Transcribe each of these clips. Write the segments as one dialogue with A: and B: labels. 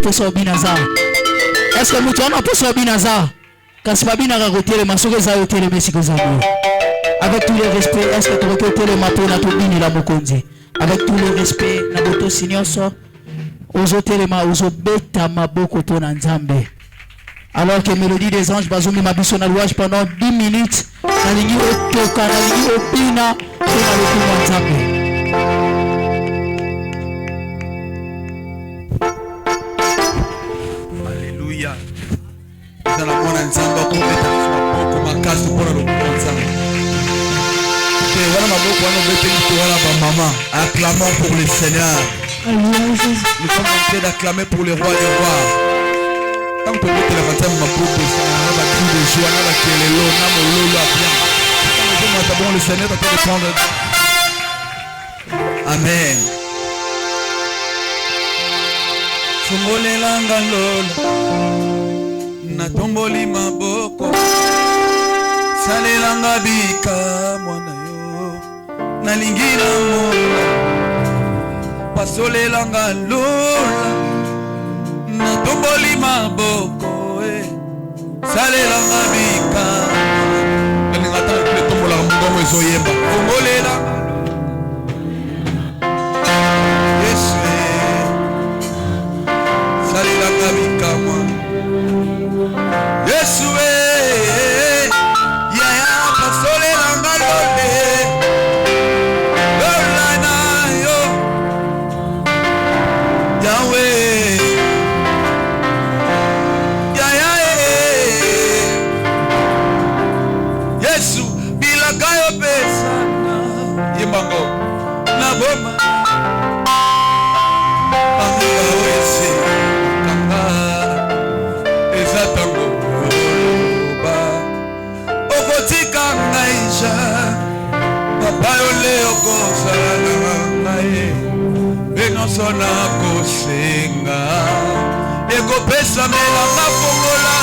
A: poso binaza. Est-ce que mutu ana poso binaza? Kasi babina ka kotele masoke za hôtel messi ko zabu. Avec tous les respects, est-ce que tu veux que le mapo na to bini la mokonzi? Avec tous les respects, na boto sinyoso aux hôtels ma aux beta maboko pona nzambe. Alors que Mélodie des Anges bazongi mabiso na louange pendant 10 minutes, na lingi otoka na lingi opina pona lokumu nzambe. Dans la bonne ensemble, pour mettre ma casse pour le ensemble. Et voilà ma boue pour nous mettre maman. Acclamons pour le Seigneur. Nous sommes en train d'acclamer pour le roi des rois. Tant que vous la matin, ma boue, ça n'a pas de joie, n'a pas de lelo, n'a pas de lolo à bien. Tant que le Seigneur est en train de prendre. Amen. Fungolela ngalola. Natomboli maboko salelanga bika mwana yo nalingila mola pasolelanga lola natomboli maboko salelanga bika nalingata tombola mbongo ezoyemba tombolela Yesu salelanga bika mwana Yesu yaya pasole langa lole lola na yo Yahweh yaya Yesu bilaka yo pesana yembango na boma amiga wese kanga ezatango Papa ole okosala ngai benosona kosenga ekopesa melanga fongola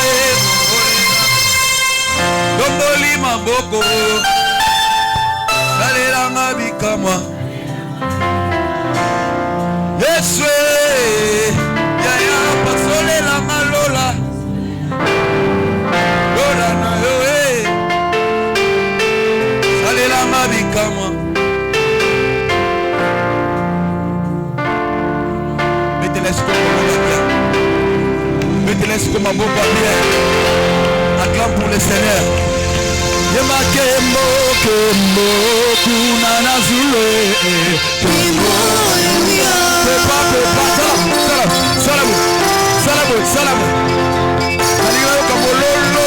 A: domboli maboko salelanga bikamwa Yesu yaya pasolelanga lola lola na yo Bikama. Mettez-les comme un beau papier. Acclame pour le Seigneur. Yema kembo kembo kunana zule. Kembo pepa salam. Aliyo kamololo.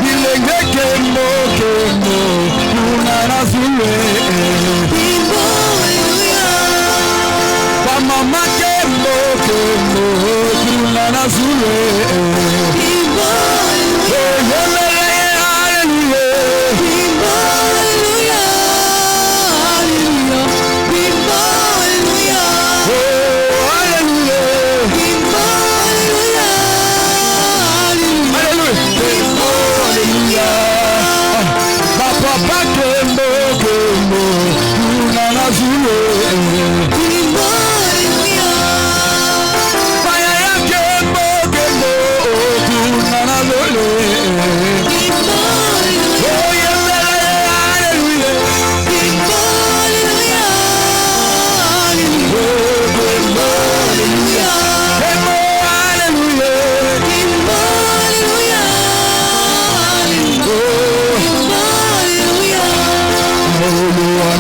A: Bilenge kembo kunana zule Mama kembo kunana zule Papa kembo kunana zule Fire ya kembo kunana zule Oh yeah, hallelujah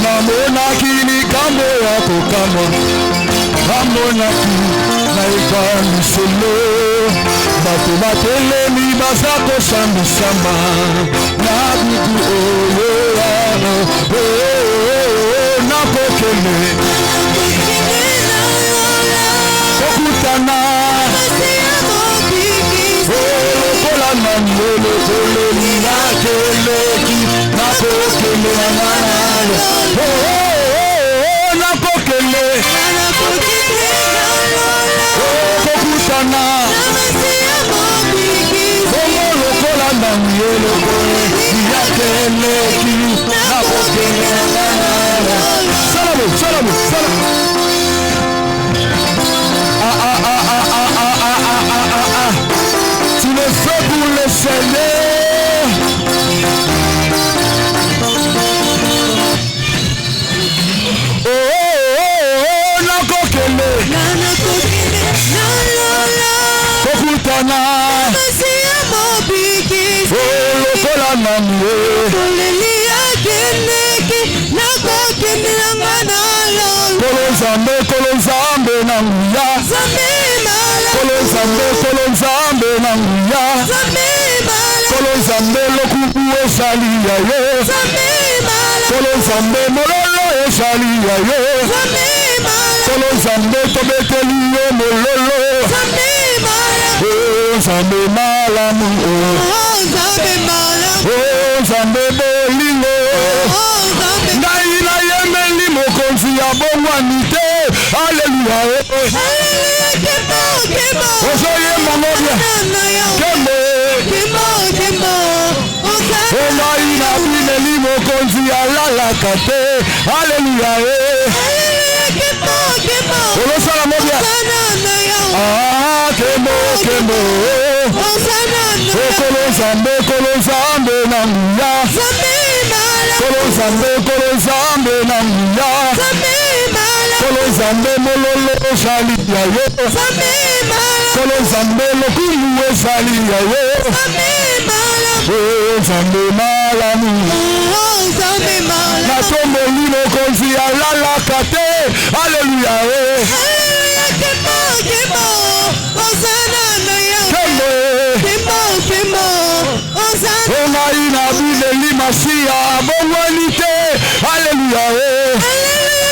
A: Namona kini kambo ya kokama Namona ki na ikani solo Bato batelemi bazako sambisama Na bitu oyo ano Nakokele Kokutana Lokola nanyele kole Nakeleki Nakokele nanana Nakokele Kokutana Lokola nanyele kole
B: namuye
A: Kulilia kiniki nako kinilanganayo
B: Kolozambe kolozambe nanguya
A: Zamimala
B: kolozambe nanguya
A: Zamimala
B: Kolozambe lokuku esaliya yo
A: Zamimala
B: Kolozambe mololo esaliya yo
A: Zamimala
B: Kolozambe tobeteli yo mololo
A: Zamimala
B: Zambe malamu
A: Zamimala
B: Zambe bolingo Ngai na yemeli mokonzi ya bongwanite Haleluya
A: Hallelujah Kemo Kemo
B: Ozoye mangobia Kemo
A: Kemo
B: Ngai na bineli mokonzi ya lalakate Haleluya
A: Kemo
B: Olosala mobia Kemo Kolozambe nanguya Kolozambe nanguya Kolozambe mololo esaliya yo Kolozambe lokumu esaliya yo Zambe malamu Natomboli mokonzi ya lalaka te Haleluya Ngai na bineli masiya bongwani te Haleluya Haleluya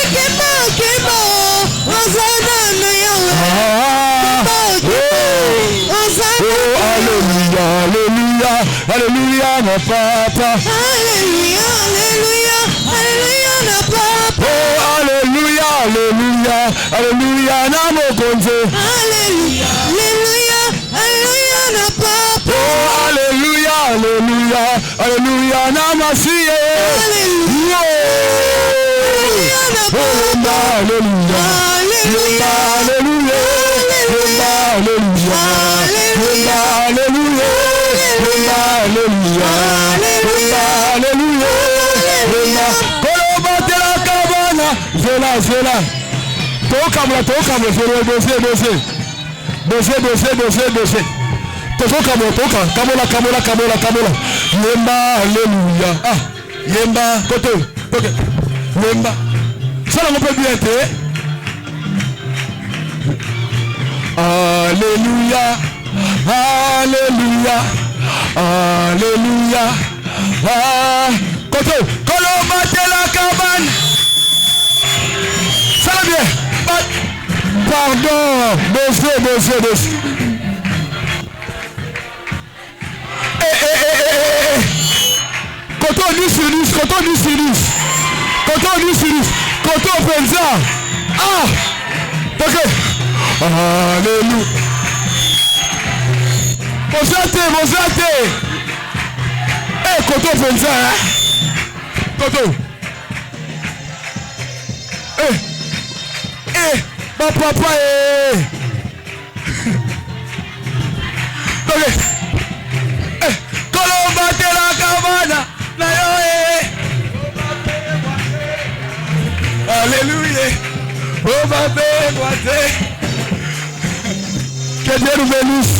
B: Haleluya Haleluya na papa
A: Hallelujah, hallelujah, hallelujah na papa.
B: Haleluya Haleluya Haleluya na mokonzi
A: Hallelujah, hallelujah, hallelujah na papa.
B: Haleluya Haleluya Haleluya na masiye
A: Hallelujah, hallelujah na papa.
B: Haleluya
A: Hallelujah,
B: Haleluya Haleluya Haleluya Haleluya Haleluya Kolobatela kabana Zela Toka Kamola Yemba Haleluya Yemba Koto Yemba Ça on peut bien être Alléluia, Alléluia, Alléluia. Koto, Kolobate la cabane. Ça va bien. Pardon, dossier. Koto 10 sur 10, Koto Penza. Ok. Alléluia. Bozate. Koto Penza. Koto. Papa. Ok. Kolobate la cabana. Alléluia. Que Dieu nous bénisse.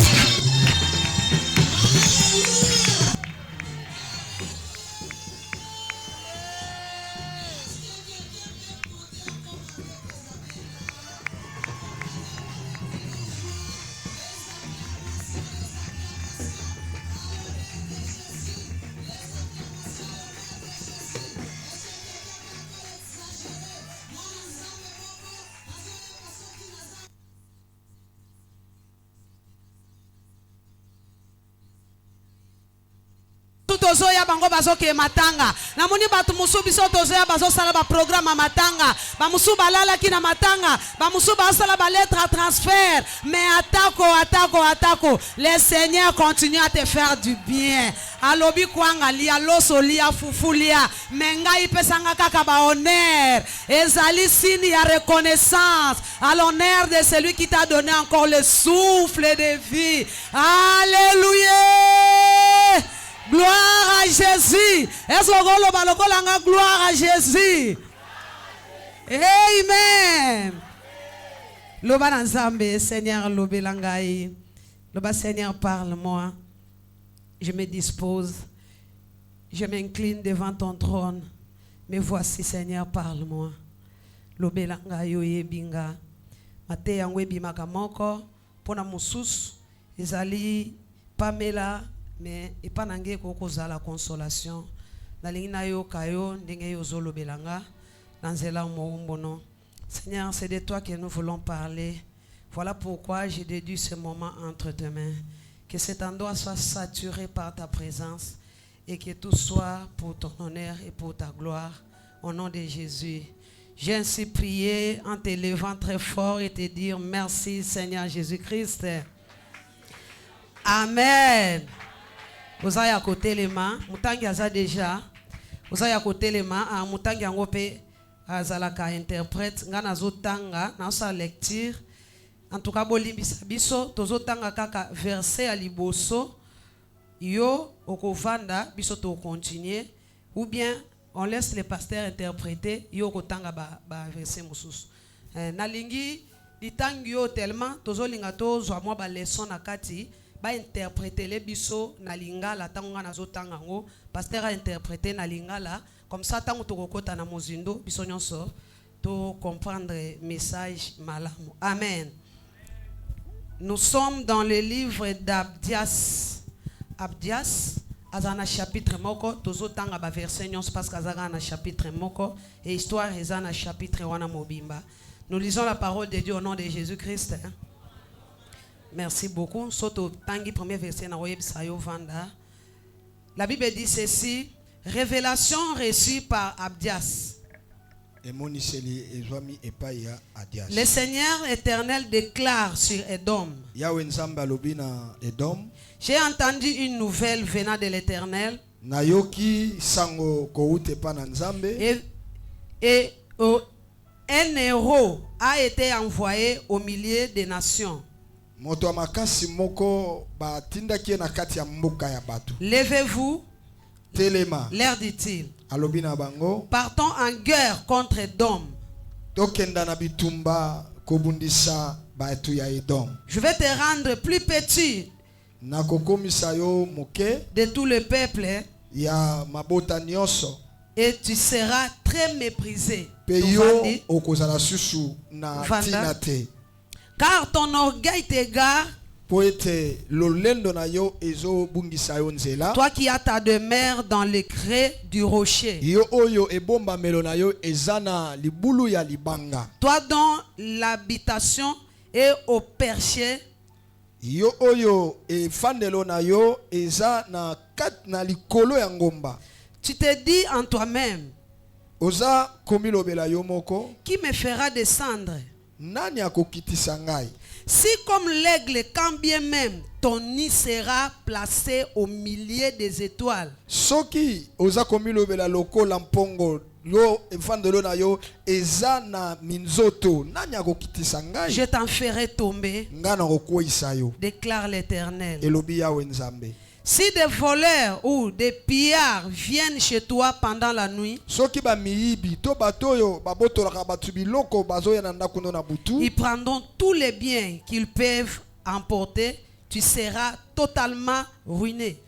A: tozoya bango bazoke matanga namoni batu musu biso tozoya bazosala ba programme matanga bamusu balalaki na matanga bamusu basala ba lettre à transfert mais atako le Seigneur continue à te faire du bien alobi kwanga lia loso lia fufu lia menga ipesanga kaka ba honneur ezali signe ya reconnaissance à l'honneur de celui qui t'a donné encore le souffle de vie. Alléluia. Gloire à Jésus. Est-ce que gloire à Jésus? Amen. Loba Nzambe, Seigneur, lobe langai. Loba Seigneur, parle-moi. Je me dispose.
C: Je m'incline devant ton trône. Mais voici, Seigneur, parle-moi. Lobelanga yo yebinga. Mate yango ebimaka moko. Pona mususu. Ezali Pamela. Mais epanange kokoza la consolation. Nalingi na yo kayo. Ndenge yo zo lobelanga. Nanzela moumbono. Seigneur, c'est de toi que nous voulons parler. Voilà pourquoi j'ai déduit ce moment entre tes mains. Que cet endroit soit saturé par ta présence. Et que tout soit pour ton honneur et pour ta gloire. Au nom de Jésus. J'ai ainsi prié en te levant très fort et te dire merci Seigneur Jésus-Christ. Amen. Vous avez à côté les mains. Moutangi aza déjà. Vous avez à côté les mains. Moutangi angope azalaka interprète. Ngana zotanga. Nasa lecture. En tout cas, bolimbisa biso. Tozotanga kaka verset à liboso. Yo, okovanda, biso to continuer, ou bien on laisse les pasteurs interpréter, yo kotanga ba verset mususu. Nalingi, litangi yo tellement, tozo linga to zo mwa ba leçon na kati, ba interpréter les biso na lingala tango na zotanga ngo, pasteur a interpréter na lingala, comme ça tango to kokota na mozindo, biso nyonso to comprendre message malamu. Amen. Nous sommes dans le livre d'Abdias. Abdias, azana chapitre moko, tozo tanga ba verset nyons parce qu'azaga na chapitre moko et histoire ezana chapitre wana mobimba. Nous lisons la parole de Dieu au nom de Jésus-Christ. Merci beaucoup. Soto tangi premier verset na oyebisa yo vanda. La Bible dit ceci, révélation reçue par Abdias. Le Seigneur éternel déclare sur Edom. J'ai entendu une nouvelle venant de l'Éternel. Et un héros a été envoyé au milieu des nations. Levez-vous, leur dit-il. Partons en guerre contre Edom. Je vais te rendre plus petit de tout le peuple et tu seras très méprisé. Car ton orgueil t'égare. Toi qui as ta demeure dans les creux du rocher. Toi dont l'habitation est au perché. Tu te dis en toi-même, qui me fera descendre? Si comme l'aigle, quand bien même ton nid sera placé au milieu des étoiles. Je t'en ferai tomber, déclare l'Éternel. Si des voleurs ou des pillards viennent chez toi pendant la nuit, ils prendront tous les biens qu'ils peuvent emporter, tu seras totalement ruiné.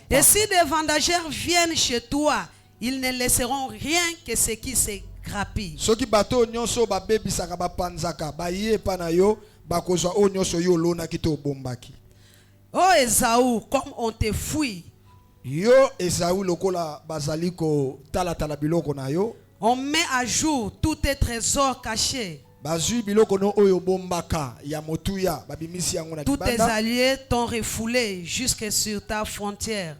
C: Et si des vendageurs viennent chez toi, ils ne laisseront rien que ce qui se grappille. Oh Esaü, comme on te fouille. On met à jour tous tes trésors cachés. Tous tes alliés t'ont refoulé jusque sur ta frontière.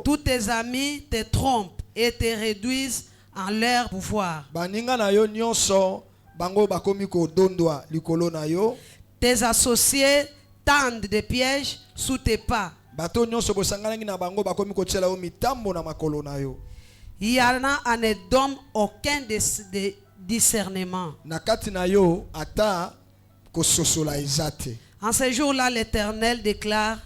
C: Tous tes amis te trompent et te réduisent en leur pouvoir. Tes associés tendent des pièges sous tes pas. Il y en a en Edom aucun discernement. En ce jour-là, l'Éternel déclare,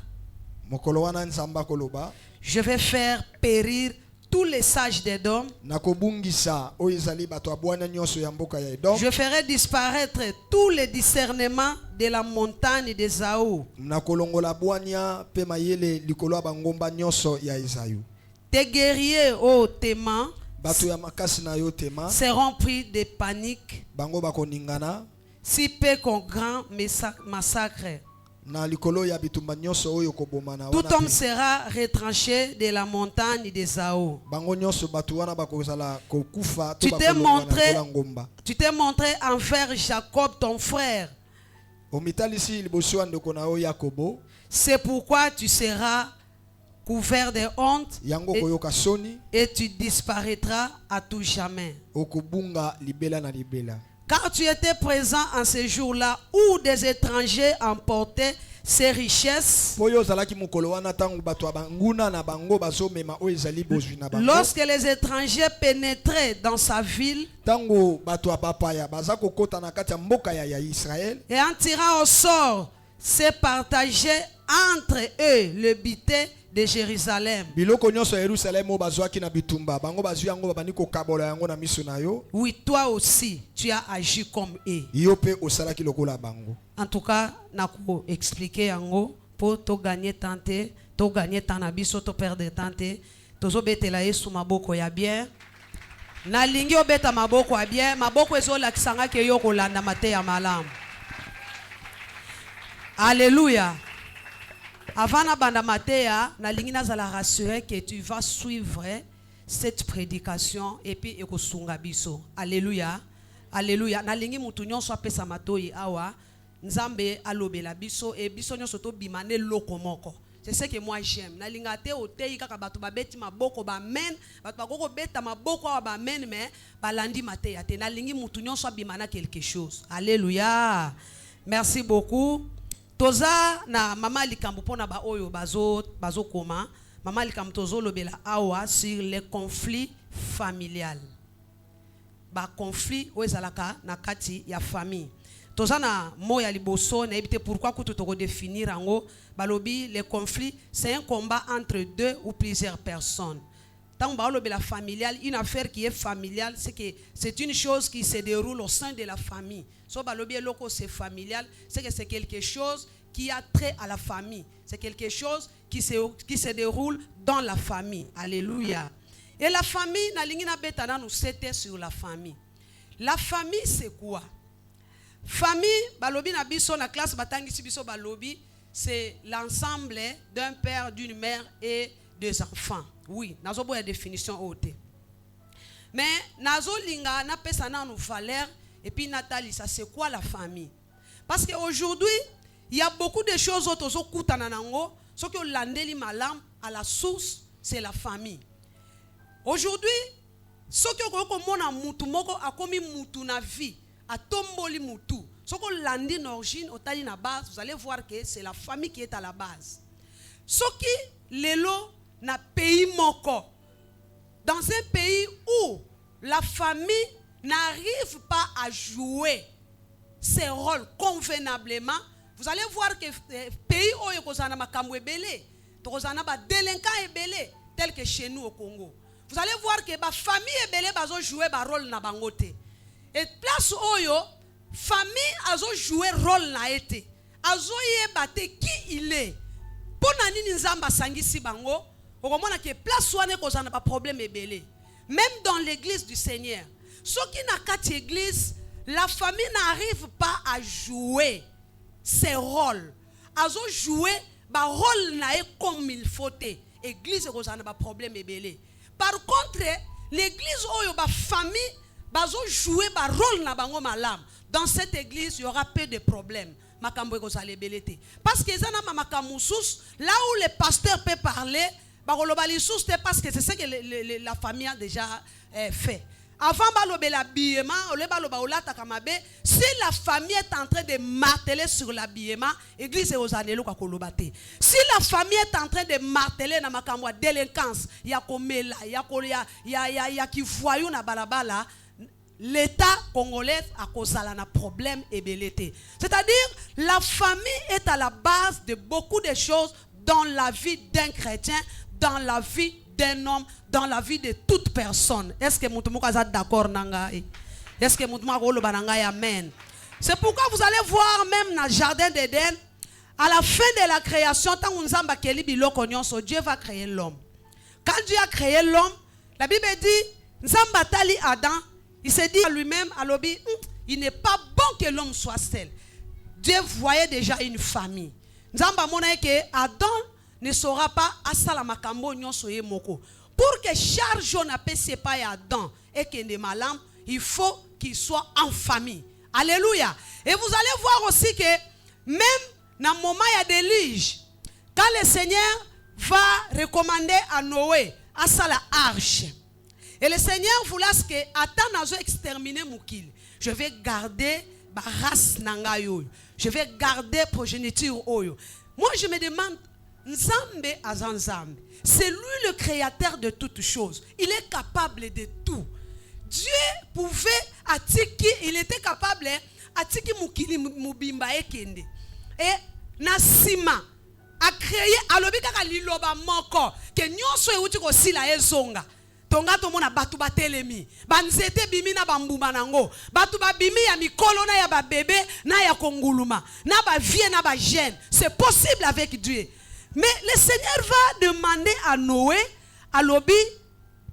C: je vais faire périr tous les sages d'Édom.
B: nakobungisa oyo ezali bato abwana nyonso ya mboka ya Edom.
C: Je ferai disparaître tous les discernements de la montagne d'Ésaü.
B: nakolongola bwania pe mayele likolo ya bangomba nyonso ya Esayu.
C: Tes guerriers, ô Téman,
B: bato ya makasi na yo Tema
C: seront pris de panique,
B: bango bakoningana
C: si peu qu'un grand massacre.
B: na likolo ya bitumba nyonso oyo kobomana
C: Tout
B: wana
C: homme
B: pe.
C: sera retranché de la montagne d'Ésaü.
B: bango nyonso bato wana bakozala kokufa
C: Tu
B: to
C: t'es montré,
B: bakolongola ngomba.
C: tu t'es montré envers Jacob, ton frère.
B: omitalisi liboso ya ndeko na yo Yakobo
C: C'est pourquoi tu seras couvert de honte
B: yango koyoka soni
C: et tu disparaîtras à tout jamais.
B: okobunga libela na libela.
C: Car tu étais présent en ce jour-là où des étrangers emportaient ces richesses.
B: po yo ozalaki mokolo wana ntango bato ya banguna na bango bazomema oyo ezali bozwi na bango.
C: Lorsque les étrangers pénétraient dans sa ville
B: ntango bato ya bapaya baza kokota na kati ya mboka ya Israël
C: et en tirant au sort, se partageaient entre eux le butin de Jérusalem.
B: biloko nyonso ya Yerusalem oyo bazwaki na bitumba bango bazwi yango babandi kokabola yango na miso na yo.
C: Oui, toi aussi, tu as agi comme eux.
B: yo pe osalaki lokola bango.
C: En tout cas, nako expliquer yango pour to gagner tante, to gagner tanabiso, to perdre tante. Tozo betela yesu maboko ya bien. Na lingi obeta maboko ya bien, maboko ezola kisanga ke yo kolanda mate ya malamu. Alléluia. Avant na banda matéa, na lingi nazala rassurer que tu vas suivre cette prédication et puis ekosunga biso. Alléluia. Alléluia. Na lingi mutu nyonso apesa matoi awa, nzambe alobela biso et biso nyonso to bimane lokomoko. C'est ce que moi j'aime. Na linga te otei kaka bato babeti maboko ba men, bato bakoko beta maboko awa ba men mais balandi matéa te. Na lingi mutu nyonso abimana quelque chose. Alléluia. Merci beaucoup. Toza na mama likambo pona ba oyo bazo koma mama likambo tozo lobela awa sur les conflits familiales. Ba conflit oezalaka na kati ya famille. Toza na moya liboso na ebite pourquoi kutu toko définir ango balobi les conflits c'est un combat entre deux ou plusieurs personnes. Tant ba lobela familial, une affaire qui est familiale, c'est que c'est une chose qui se déroule au sein de la famille. So balobi loko c'est familial, c'est que c'est quelque chose qui a trait à la famille. C'est quelque chose qui se déroule dans la famille. Alléluia. Et la famille, na lingi na betana nous c'était sur la famille. La famille c'est quoi? Famille, balobi na biso na classe batangi si biso balobi, c'est l'ensemble d'un père, d'une mère et deux enfants. Oui, nazo boya définition haute. Mais nazo linga na pesa na nous valeur et puis Nathalie, ça c'est quoi la famille? Parce qu'aujourd'hui, il y a beaucoup de choses autres kutana nango, ce que landeli malam à la source, c'est la famille. Aujourd'hui, ce que komona mutu moko akomi mutu na vie, a tomboli mutu. Ce que landi d'origine otali na base, vous allez voir que c'est la famille qui est à la base. Ce qui lelo na pays moko, dans un pays où la famille n'arrive pas à jouer ses rôles convenablement, vous allez voir que pays où il y a makambo ebele, tozana ba délinquants ebele, tel que chez nous au Congo. Vous allez voir que la famille ebele bazo jouer ba rôle na bangote. Et place oyo famille azo jouer rôle na été. Azo yebate qui il est. Pona nini nzamba sangisi bango, okomona que place wane kozana ba problème ebele. Même dans l'église du Seigneur, ceux qui na kati église, la famille n'arrive pas à jouer ses rôles. Azo jouer ba rôle na e comme il faut. Église kozana ba problème ebele. Par contre, l'église oyo ba famille bazo jouer ba rôle na bango malam. Dans cette église, il y aura peu de problèmes. Makambo kozale belete. Parce que zana makamusus, là où le pasteur peut parler, bakolobali sous parce que c'est ce que la famille a déjà fait. Avant balobela biema, ole baloba olata kamabe, si la famille est en train de marteler sur l'habillement, église aux anelo ka kolobate. Si la famille est en train de marteler na makambo délinquance, ya komela, ya ki voyou na balabala, l'État congolais a causé un problème et belleté. C'est-à-dire, la famille est à la base de beaucoup de choses dans la vie d'un chrétien, dans la vie d'un homme dans la vie de toute personne. Est-ce que vous êtes d'accord? Est-ce que vous êtes d'accord? Amen. C'est pourquoi vous allez voir même dans le jardin d'Éden, à la fin de la création, Dieu va créer l'homme. Quand Dieu a créé l'homme, la Bible dit, Nzambatali Adam, il s'est dit à lui-même, il n'est pas bon que l'homme soit seul. Dieu voyait déjà une famille. Nzamba mona que Adam ne saura pas asala makambo nyonso ye moko. Pour que charge on appelle séparer Adam et que ne malam, il faut qu'il soit en famille. Alléluia. Et vous allez voir aussi que même dans le moment il y a des déluge, quand le Seigneur va recommander à Noé à la arche, et le Seigneur voulait que Adam n'a pas exterminé Moukil. Je vais garder ma race nangayo. Je vais garder progéniture oyo. Moi je me demande, Nzambe azanzambe, c'est lui le créateur de toutes choses. Il est capable de tout. Dieu pouvait atiki, il était capable atiki mukili mubimba ekende. Et nasima a créé alobika ka liloba moko ke nyonso euti ko sila ezonga. Tonga to mona batu batelemi. Banzete bimi na bambuma nango. Batu ba bimi ya mikolo na ya ba bébé na ya konguluma. Na ba vie na ba jeune. C'est possible avec Dieu. Mais le Seigneur va demander à Noé, à l'obi,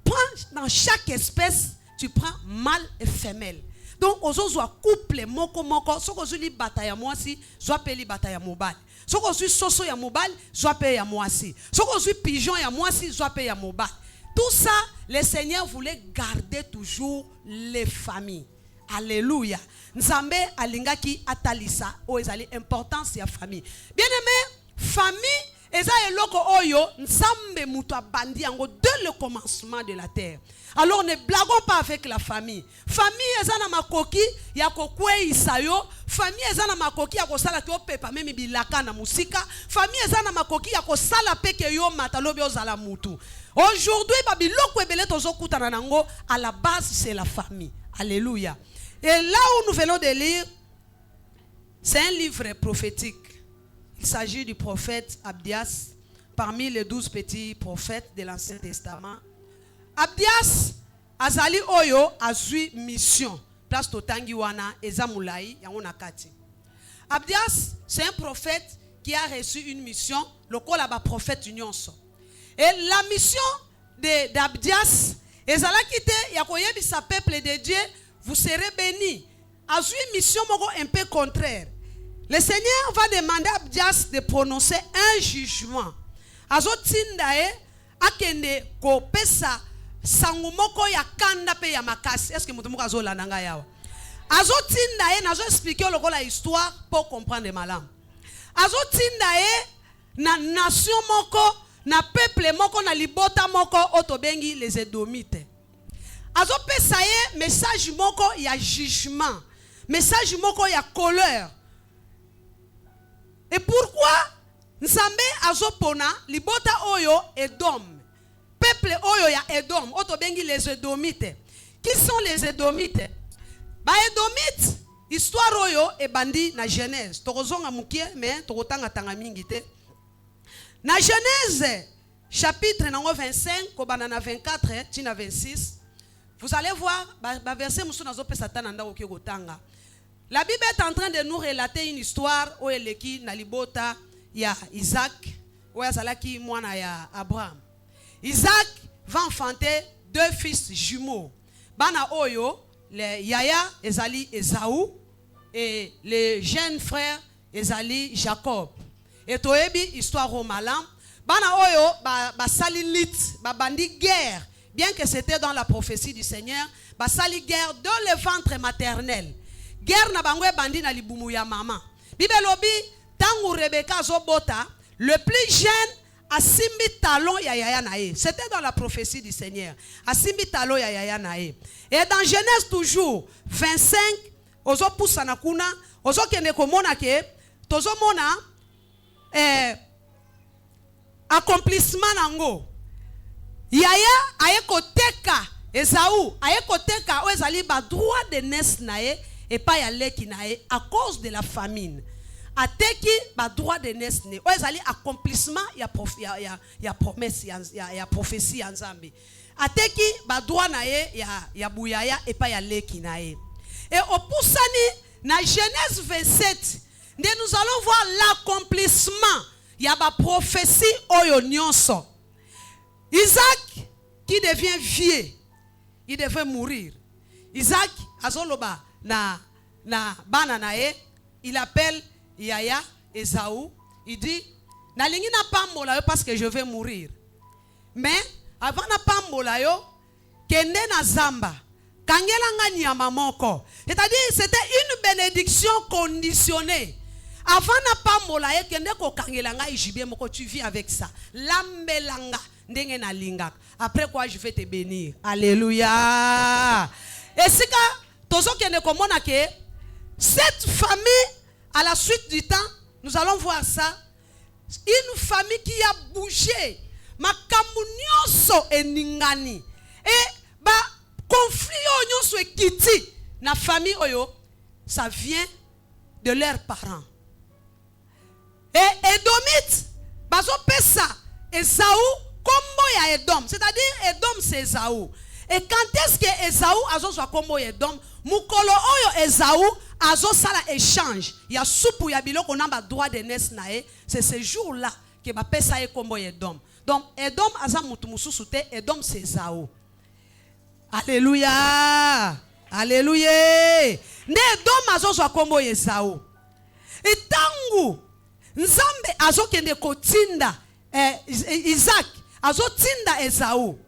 C: prends dans chaque espèce, tu prends mâle et femelle. Donc, aux autres, couple, moko, so ko zuli bataille moi si, soit peli bataille mobile. So ko zuli soso ya mobile, soit peli ya moi si. So ko zuli pigeon ya moi si, soit peli ya mobile. Tout ça, le Seigneur voulait garder toujours les familles. Alléluia. Nzambe alingaki atalisa, o ezali importance ya famille. Bien aimé, famille, eza eloko oyo nzambe mutu abandi yango dès le commencement de la terre. Alors ne blaguons pas avec la famille. Famille eza na makoki ya kokweisa yo, famille eza na makoki ya kosala to pepa memi bilaka na musika, famille eza na makoki ya kosala peke yo matalobi ozala mutu. Aujourd'hui babiloko ebele tozokutana nango, à la base c'est la famille. Alléluia. Et là où nous venons de lire, c'est un livre prophétique. Il s'agit du prophète Abdias, parmi les 12 petits prophètes de l'Ancien Testament. Abdias, azali oyo, azui mission. Place totangi wana, ezamulai, yangonakati. Abdias, c'est un prophète qui a reçu une mission, le col là-bas prophète nyonso. Et la mission d'Abdias, ezala kite, yakoyebi sa peuple de Dieu, vous serez bénis. Azui mission moko un peu contraire. Le Seigneur va demander à Abdias de prononcer un jugement. Azotindae akende ko pesa sangumoko ya kanda pe ya makasi. Est-ce que mutumu kazola nanga yawa? Azotindae nazo expliquer la histoire pour comprendre malam. Azotindae na nation moko, na peuple moko, na libota moko otobengi les Édomites. Azopesa ye message moko ya jugement, message moko ya colère. Et pourquoi Nzambe azopona libota oyo Edom, peuple oyo ya Edom, otobengi les Édomites. Qui sont les Édomites? Ba Édomites, histoire oyo ebandi na Genèse. Tokozonga mukie mais tokotanga tanga mingi te. Na Genèse chapitre 25 kobana na 24 tina 26. Vous allez voir ba verset musu nazopesa tana nda okie kotanga. La Bible est en train de nous relater une histoire où elle est na libota ya Isaac, où yazalaki mwana ya Abraham. Isaac va enfanter 2 fils jumeaux. Bana oyo, le Yaya ezali Esaü et le jeune frère ezali Jacob. Et toebi histoire au malam. Bana oyo ba salilit, ba bandi guerre, bien que c'était dans la prophétie du Seigneur, ba sali guerre dans le ventre maternel. Guerre na bangwe bandi na libumu ya mama. Bible lobi tangu Rebecca zobota, le plus jeune a simbi talon ya yaya nae. C'était dans la prophétie du Seigneur. A simbi talon ya yaya nae. Et dans Genèse toujours 25, ozo poussa na kuna, ozo kene komona ke tozo mona accomplissement nango. Yaya aye koteka Esaü aye koteka o ezali ba droit de naissance nae et pas y aller qui nae à cause de la famine. ateki ba droit de naissance o ezali accomplissement ya promesse ya prophétie ya Nzambe ateki ba droit na ye ya buyaya et pas ya leki na ye et au pusani na Genèse 27 nous allons voir l'accomplissement ya ba prophétie oyo nyonso. Isaac qui devient vieux, il devait mourir. Isaac azoloba na bana na ye, il appelle Yaya Esaü, il dit na lingi na pambola yo parce que je vais mourir. Mais avant na pambola yo kende na zamba kangela nga nyama moko. C'est-à-dire c'était une bénédiction conditionnée. Avant na pambola yo kende ko kangela nga ijibie moko, tu vis avec ça. Lambelanga ndenge na lingak. Après quoi je vais te bénir. Alléluia. Et c'est que tozo kende komona ke cette famille à la suite du temps, nous allons voir ça. Une famille qui a bougé. Makambu nyonso eningani. Et ba conflit nyonso ekiti na famille oyo, ça vient de leurs parents. Et Edomite, bazo pesa Esaü kombo ya Edom. C'est-à-dire Edom c'est Esaü. Et quand est-ce que Esaü azo soit kombo ya Edom? Mukolo oyo Esaü azo sala échange. Ya soupu ya biloko namba droit de naissance nae. C'est ce jour-là que ba pesa e kombo ya Edom. Donc Edom aza mutu mususu te, Edom c'est Esaü. Alléluia. Alléluia. Ne Edom azo soit kombo ya Esaü. Et tangu Nzambe azo kende kotinda Isaac azo tinda Esaü.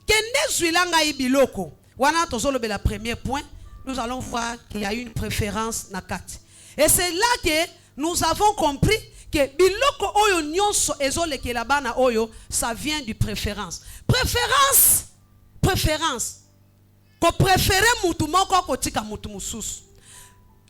C: Kende zuilanga ibiloko. Wana tozolobe la premier point. Nous allons voir qu'il y a une préférence na kati. Et c'est là que nous avons compris que biloko oyo nyonso ezole ke la bana oyo, ça vient du préférence. Préférence. Ko préférer mutu moko ko tika mutu mususu.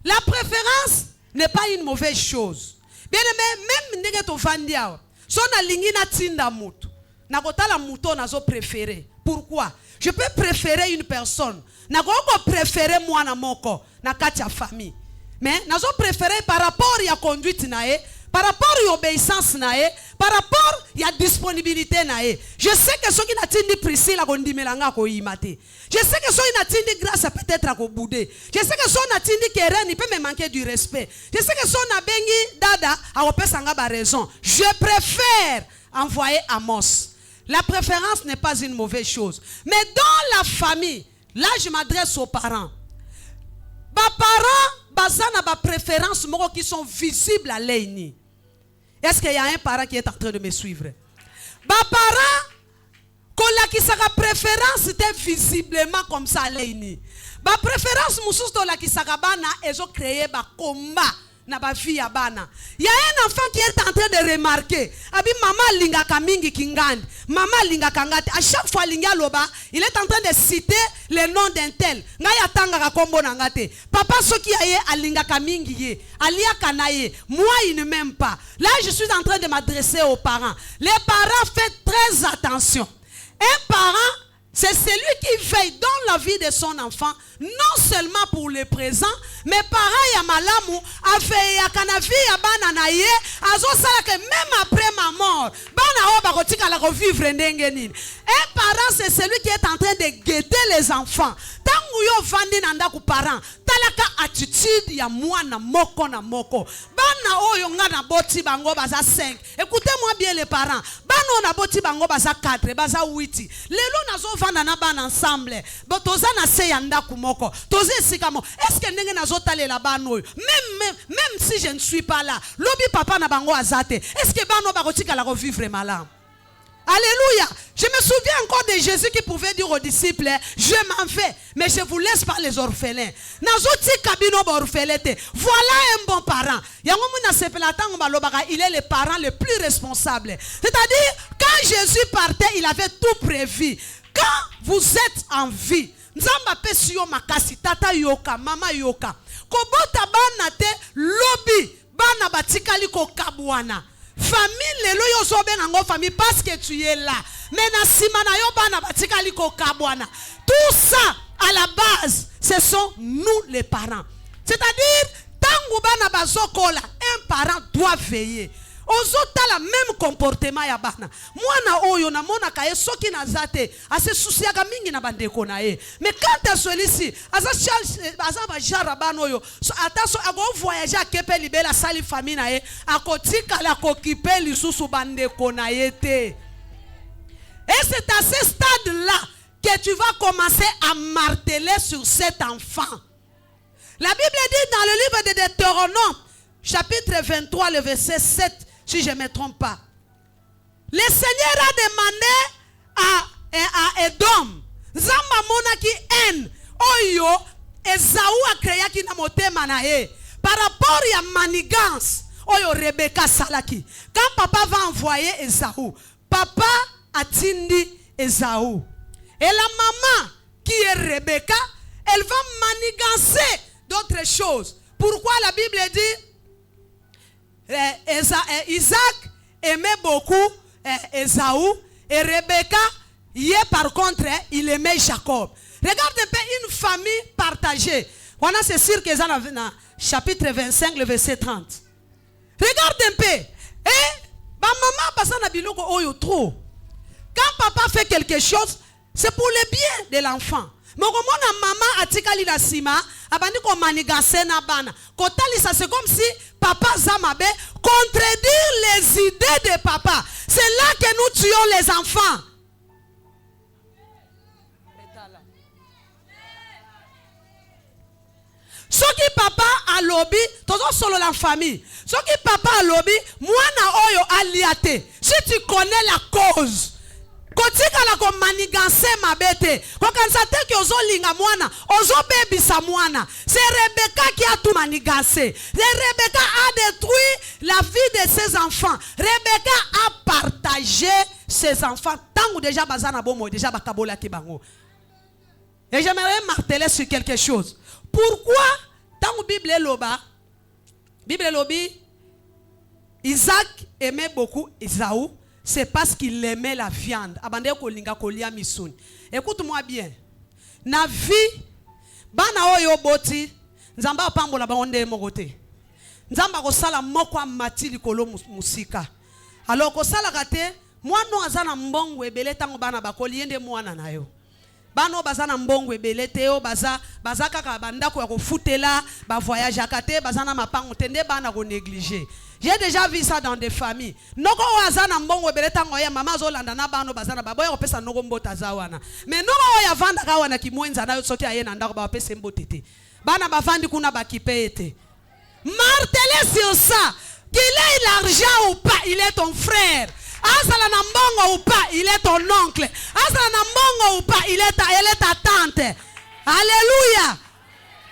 C: La préférence n'est pas une mauvaise chose. Bien aimé, même ndenge to vandia. So na lingi na tinda mutu. Na kotala muto nazo préférer. Pourquoi? Je peux préférer une personne. Na ko préférer moi na moko na kati ya famille. Mais nazo préférer par rapport à conduite nae, par rapport à obéissance nae, par rapport à disponibilité nae. Je sais que ceux qui n'attendent Priscilla a kondimelanga ko imate. Je sais que ceux qui n'attendent grâce à peut-être à ko boudé. Je sais que ceux qui n'attendent Keren il peut me manquer du respect. Je sais que ceux qui n'abengi dada a opesanga ba raison. Je préfère envoyer Amos. La préférence n'est pas une mauvaise chose. Mais dans la famille, là je m'adresse aux parents. Les parents, ils ont des préférences qui sont visibles à l'œil. Est-ce qu'il y a un parent qui est en train de me suivre? Les parents, qui sa préférence était visiblement comme ça à l'œil. La préférence, ils ont créé un combat. Na ba vie ya bana. Il y a un enfant qui est en train de remarquer. Abi mama linga kamingi kingandi. Mama linga kangati. À chaque fois linga loba, il est en train de citer le nom d'un tel. Ngaya tanga ka kombo nangate. Papa soki aye alinga kamingi ye. Alia kanaye. Moi il ne m'aime pas. Là je suis en train de m'adresser aux parents. Les parents faites très attention. Un parent, c'est celui qui veille dans la vie de son enfant, non seulement pour le présent, mais pareil à malamu, a veillé à kanavi à bananaye, a zosala que même après ma mort, bana oba kotika la revivre ndengenin. Un parent, c'est celui qui est en train de guetter les enfants. Tangu yo vandi nanda ku parent, talaka attitude ya mwana moko na moko. Bana oyo nga na boti bango baza 5. Écoutez-moi bien les parents. Bana na boti bango baza 4, baza 8. Lelo nazo vanda na bana ensemble. Botoza na se yanda kumoko. Toze sikamo. Est-ce que ndenge nazo tale la bano? Même si je ne suis pas là. Lobi papa na bango azate. Est-ce que bano bakotika la revivre malam? Alléluia. Je me souviens encore de Jésus qui pouvait dire aux disciples, je m'en vais, mais je vous laisse pas les orphelins. Voilà un bon parent. Il est le parent le plus responsable. C'est-à-dire, quand Jésus partait, il avait tout prévu. Quand vous êtes en vie, Nzamba pesio makasi, tata yoka, mama yoka. Kobota bana te lobi, bana batikali ko kabwana. Famille lelo yo so benango famille parce que tu es là. Mais na simana yo bana batikali ko kabwana. Tout ça à la base, ce sont nous les parents. C'est-à-dire tangu bana bazokola, un parent doit veiller. Ozota la même comportement ya bana. Mwana oyo na mona kaye soki na zate, ase souciaga mingi na bandeko na ye. Mais quand à celui-ci, asa ba jara bana oyo, ataso ago voyager kepe libela sali famille na ye, akotika la kokipe lisusu bandeko na ye te. Et c'est à ce stade-là que tu vas commencer à marteler sur cet enfant. La Bible dit dans le livre de Deutéronome, chapitre 23, le verset 7, si je ne me trompe pas. Le Seigneur a demandé à Edom, Zamba monaki en, oyo, Esaou a créé qui na motema na ye, par rapport à manigance, oyo Rebecca salaki. Quand papa va envoyer Esaou, papa a tindi Esaou. Et la maman, qui est Rebecca, elle va manigancer d'autres choses. Pourquoi la Bible dit Isaac aimait beaucoup Esaou et Rebecca, par contre, il aimait Jacob. Regarde un peu une famille partagée. On a c'est sûr que dans le chapitre 25, le verset 30. Regarde un peu. Et maman passe na biloko oyo trop. Quand papa fait quelque chose, c'est pour le bien de l'enfant. Mais comme maman atikali la sima, abandi ko manigase na bana. Kotali ça c'est comme si papa Zamabe contredire les idées de papa. C'est là que nous tuons les enfants. Ce qui papa a lobby, toujours solo la famille. Ce qui papa a lobby, moi na oyo aliate. Si tu connais la cause, kotika la ko maniganse mabete. Ko kansate ki ozo linga mwana, ozo baby sa mwana. C'est Rebecca qui a tout manigancé. Rebecca a détruit la vie de ses enfants. Rebecca a partagé ses enfants. Tant ou déjà bazana bomo, déjà bakabola ki bango. Et j'aimerais marteler sur quelque chose. Pourquoi, dans la Bible lobi, Isaac aimait beaucoup Esaou, c'est parce qu'il aimait la viande. Écoute-moi bien. Na vie, bana oyo boti, nzamba pambola baonde mogote. Nzamba ko sala moko mati likolo musika. Alors ko sala kate, mwana azana mbongo ebele tango bana bakoli yende mwana nayo. Bano bazana mbongo ebele teo baza kaka bandako ya kofutela ba voyage akate bazana mapango tende bana ko négliger. J'ai déjà vu ça dans des familles. Noko azana mbongo ebele tango ya mama zolanda na bano bazana baboya ko pesa noko mbota zawana. Mais noko ya vanda ka wana kimwenza na soki ayena ndako ba pesa mbotete. Bana bavandi kuna bakipete. Marteler sur ça. Qu'il ait l'argent ou pas, il est ton frère. Azala na mbongo ou pas, il est ton oncle. Azala na mbongo ou pas, elle est ta tante. Alléluia.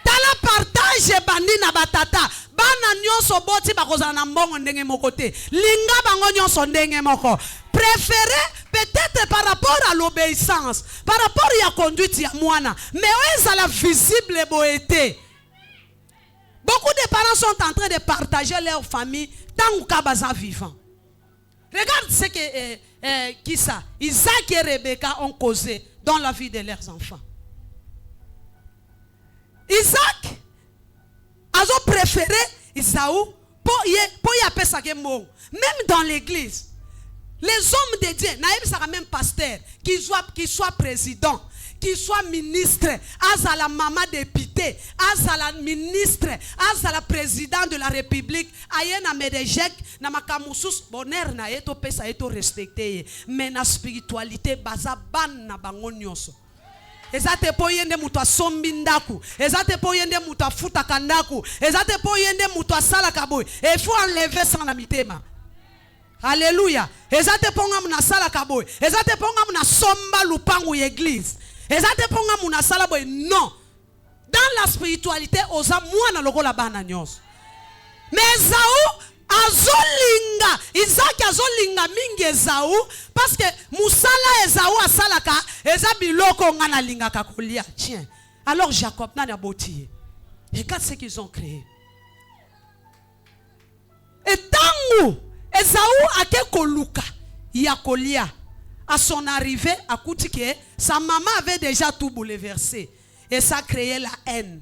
C: Tala partage bandi na batata. Bana nyonso boti bakozala na mbongo ndenge mokote. Linga bango nyonso ndenge moko. Préférez peut-être par rapport à l'obéissance, par rapport à la conduite ya mwana, mais ezala visible boété. Beaucoup de parents sont en train de partager leur famille tant que kabaza vivant. Regarde ce que qui ça? Isaac et Rebecca ont causé dans la vie de leurs enfants. Isaac a préféré Isaou pour y appeler ça même dans l'église. Les hommes de Dieu, n'aiment même pasteur, qui soit président, qui soit ministre, à la maman députée, à la ministre, à la président de la République, à na medejek, na makamusus bonheur na eto pesa eto respecté, mais na spiritualité baza ban na bango nyonso. Ezate po yende mutu asombi ndaku, ezate po yende mutu afuta kandaku, ezate po yende mutu asala kaboy. Et il faut enlever ça na mitema. Alléluia. Ezate po nga muna sala kaboy, ezate po nga muna somba lupangu église. Ezate po nga muna sala boy. Non. Dans la spiritualité, oza mwana lokola bana nyonso. Mais Esaou azolinga, Isaac azolinga mingi Esaou parce que musala Esaou asalaka eza biloko ngana linga kakolia. Tiens. Alors Jacob n'a boti. Regarde ce qu'ils ont créé. Et tangu Esaou a ke koluka yakolia. À son arrivée, à Koutike, sa maman avait déjà tout bouleversé. Et ça a créé la haine.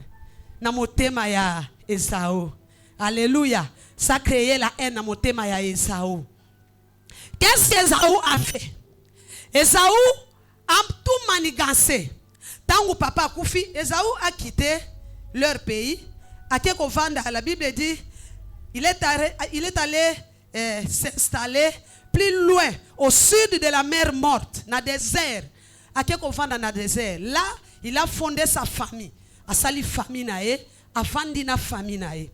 C: Namotema ya Esaou. Alléluia. ça a créé la haine à motema ya Esaü. Qu'est-ce qu'Esaü a fait? Esaü a tout manigancé. Tant que papa a koufi, Esaü a quitté leur pays. À Kekovanda, la Bible dit, il est allé s'installer plus loin, au sud de la mer morte, dans le désert. À Kekovanda, dans le désert. Là, il a fondé sa famille. A sali famille nae, a fandi na famille nae.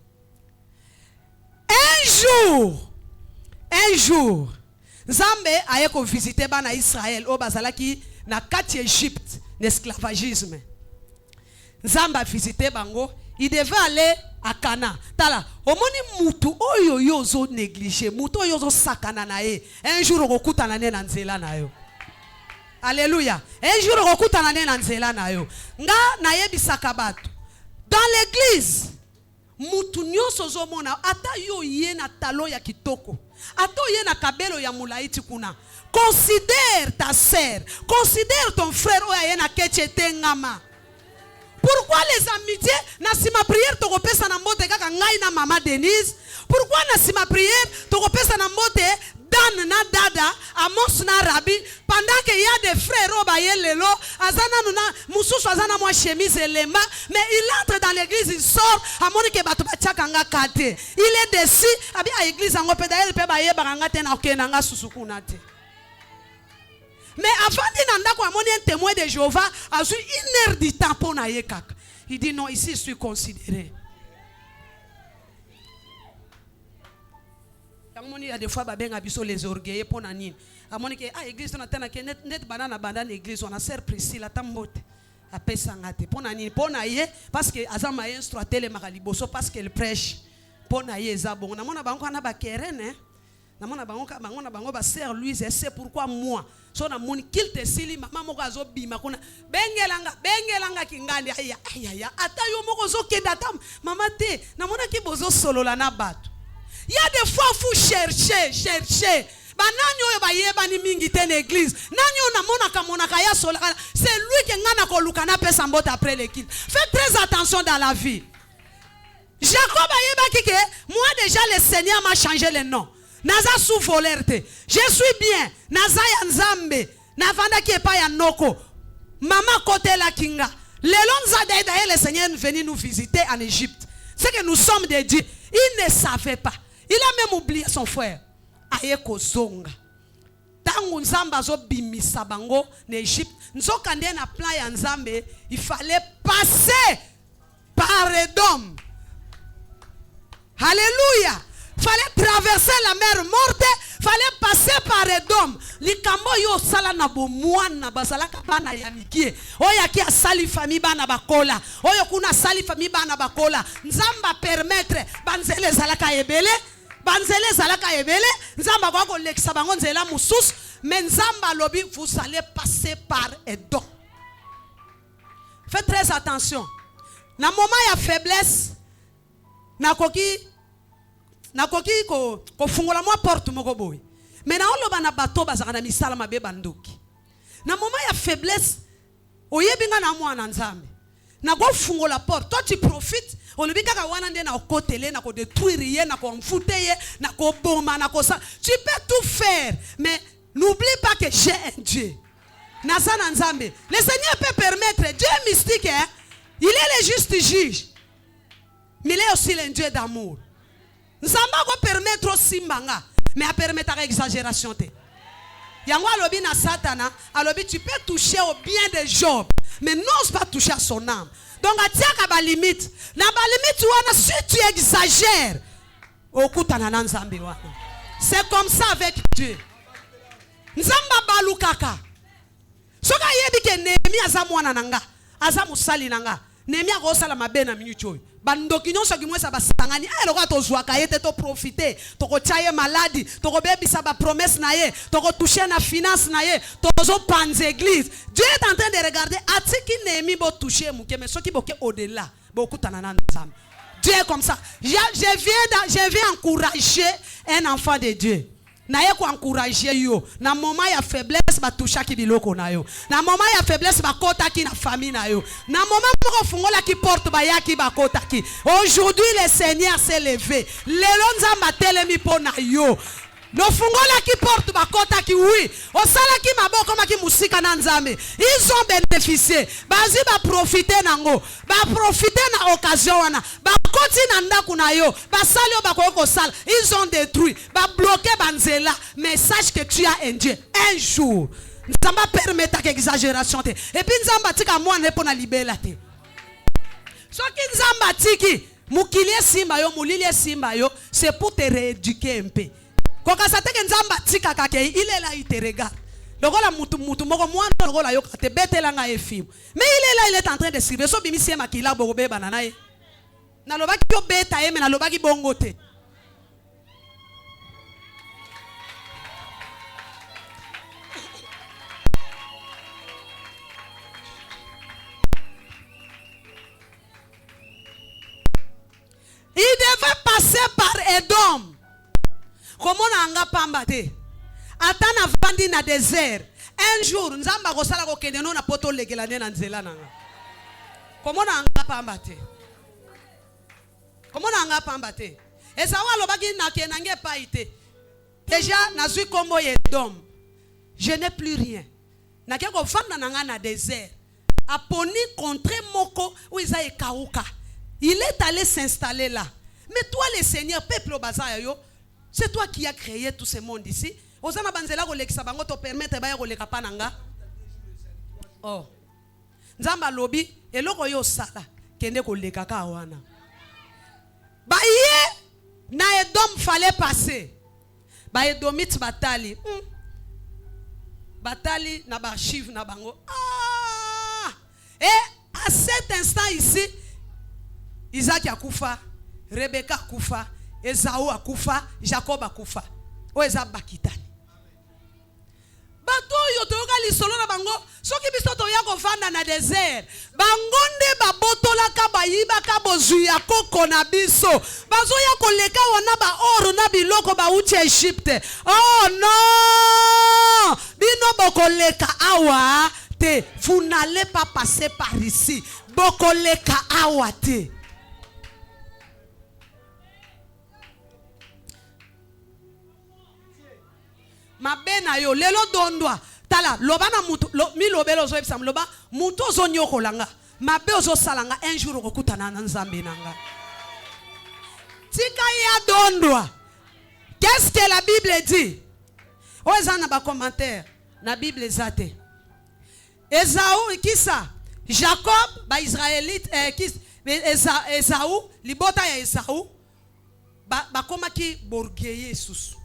C: Un jour, Nzambe a yeko visité bana Israël au bazalaki na kati Égypte, l'esclavagisme. Nzambe a visité bango, il devait aller à Cana. Tala, omoni mutu oyo yozo négligé, mutu oyo yozo sakana nae. Un jour okuta na ne na nzela na yo. Alléluia. Un jour okuta na ne na nzela na yo. Nga na yebisaka batu. Dans l'église, mutu nyonso zomona ata yo ye na talo ya kitoko. Ata ye na kabelo ya mulaiti kuna. Considère ta sœur, considère ton frère oya ye na ketchete ngama. Pourquoi les amitiés na sima prière to kopesa na mbote kaka ngai na mama Denise? Pourquoi na sima prière to kopesa na mbote Dan na dada Amos na Rabi pendant qu'il y a des frères obayelelo azana nuna mususu azana moi chemise lemba mais il entre dans l'église il sort amoni ke bato bachaka nga kate il est déçu abi a église ngo pe d'ailleurs pe ba yeba nga te na okena nga susukuna te. Mais avant d'y un témoin de Jéhovah, a eu 1 heure du temps pour naïe kaka. Il dit non, ici je suis considéré. Il y a des fois babeng abisso les orgueils pour nani. A mon que église on attend que net banana bandane église on a sert précis la tambote. A pesangate pour nani pour naïe parce que azama instructeur le makaliboso parce qu'elle prêche pour naïe zabon. Na mona bango na ba kerene. Na bango ba sœur Louise, c'est pourquoi moi so na moni qu'il te sili mama moko azobima kuna bengelanga kingandi aya ata yo moko zo kenda tam mama te na mona ki bozo solola na bato. Il y a des fois faut chercher banani oyo ba yeba ni mingi te l'église nani ona mona kaya sola c'est lui qui ngana ko lukana pesa mbota après l'église. Faites très attention dans la vie. Jacob ayeba kike moi déjà le Seigneur m'a changé le nom. Naza sous volerte. Je suis bien. Naza ya nzambe. Navanda qui est pas ya noko. Maman côté la kinga. Les longs d'ailleurs le Seigneur est venu nous visiter en Égypte. C'est que nous sommes des dieux. Il ne savait pas. Il a même oublié son frère. Ayeko zonga. Tangu nzamba zo bimisa bango en Égypte. Nzoka ndé na plan ya nzambe. Il fallait passer par Edom. Alléluia. Fallait traverser la mer morte, fallait passer par Edom. Likambo yo sala na bomwana bazalaka bana ya mikie. Oya ki asali famille bana bakola. Oyo kuna sali famille bana bakola. Nzamba permettre banzele zalaka ebele, nzamba kwa ko lekisa bango nzela musus, mais nzamba lobi vous allez passer par Edom. Faites très attention. Na moment ya faiblesse, na koki ko fungola moi porte moko boy. Mais na oloba na bato bazaka na misala mabe bandoki. Na moment ya faiblesse, oyebinga na mwana nzambe. Na go fungola porte, toi tu profites, olobika ka wana nde na okotele na ko détruire ye na ko mfute ye na ko boma na ko ça. Tu peux tout faire, mais n'oublie pas que j'ai un Dieu. Na sana nzambe. Le Seigneur peut permettre, Dieu est mystique hein. Il est le juste juge. Mais il est aussi le Dieu d'amour. Nzamba ko permettre aussi mbanga, mais a permettre exagération te. Yango alobi na Satana, alobi tu peux toucher au bien de Job, mais n'ose pas toucher à son âme. Donc atia ba limite. Na ba limite wana si tu exagères, okutana na nzambe wana. C'est comme ça avec Dieu. Nzamba balukaka. Soka yebi ke Nehemia azamwana nanga, azamusali nanga. Nehemia ko sala mabe na minute. Bandoki nyonso kimwesa basangani eloko tozwaka yete to profiter to ko chaye maladi to ko bebisa ba promesse na ye to ko toucher na finance na ye tozo panze église. Dieu est en train de regarder atiki Nehemi bo toucher muke mais soki boke au-delà bokutana na nzambe. Dieu est comme ça. Je viens encourager un enfant de Dieu. Na ye ko encourager yo na moment ya faiblesse faiblesse batouchaki biloko na yo. Na moment ya faiblesse bakotaki na famille na yo. Na moment moko fungola ki porte bayaki bakotaki. Aujourd'hui le Seigneur s'est levé. Lelo nzamba telemi pona yo. No fungola ki porte bakota ki oui. Osala ki maboko maki musika na nzambe. Ils ont bénéficié. Bazi ba profiter nango. Ba profiter na occasion wana. Ba koti na ndaku na yo. Ba sali yo ba sala. Ils ont détruit. Ba bloqué banzela. Mais sache que tu as un Dieu. Un jour. Nzamba permettre que exagération te. Et puis nzamba tika moi ne pona libela te. Soki nzamba tiki mukilie simba yo, mulilie simba yo, c'est pour te rééduquer un peu. Il est là, il te regarde. Mais il est là, il est en train de suivre. Il devait passer par Edom. Comment on a pambate? Attends vandi na désert. Un jour, nzamba kosala ko kende no na poto legelane na nzela nanga. Comment on a pambate? Comment on a pambate? Et ça va lobaki na kenange paite. Déjà nazui kombo Edom. Je n'ai plus rien. Na ke ko fanda nanga na désert. Aponi contre moko où ils a ekauka. Il est allé s'installer là. Mais toi le Seigneur peuple au bazar yo. C'est toi qui as créé tout ce monde ici. Osana banzela ko lekisa bango to permettre ba ko leka pananga. Oh. Nzamba lobi eloko yo sala kende ko leka ka wana. Ba yé na Edom fallait passer. Ba Edomite batali. Batali na ba chiv na bango. Ah! Et à cet instant ici Isaac a kufa, Rebecca a kufa, Esaü akufa, Jacob akufa. O eza bakitani. Bato yo toyoka lisolo na bango, soki biso toya kovanda na désert. Bangonde babotola ka bayiba ka bozuya koko na biso. Bazoya koleka wana ba oro na biloko ba uti Egypte. Oh non! Bino bokoleka awa te. Vous n'allez pas passer par ici. Bokoleka awa te. Ma bena yo lelo dondwa tala loba na mutu mi lobelo zo epsam loba mutu zo nyoko langa ma be zo salanga un jour okutana na nzambe nanga tika ya dondwa. Qu'est-ce que la Bible dit? Ozana ba commentaire na Bible zate Esaü kisa Jacob ba Israélite Esaü libota ya Esaü ba komaki borgeye susu.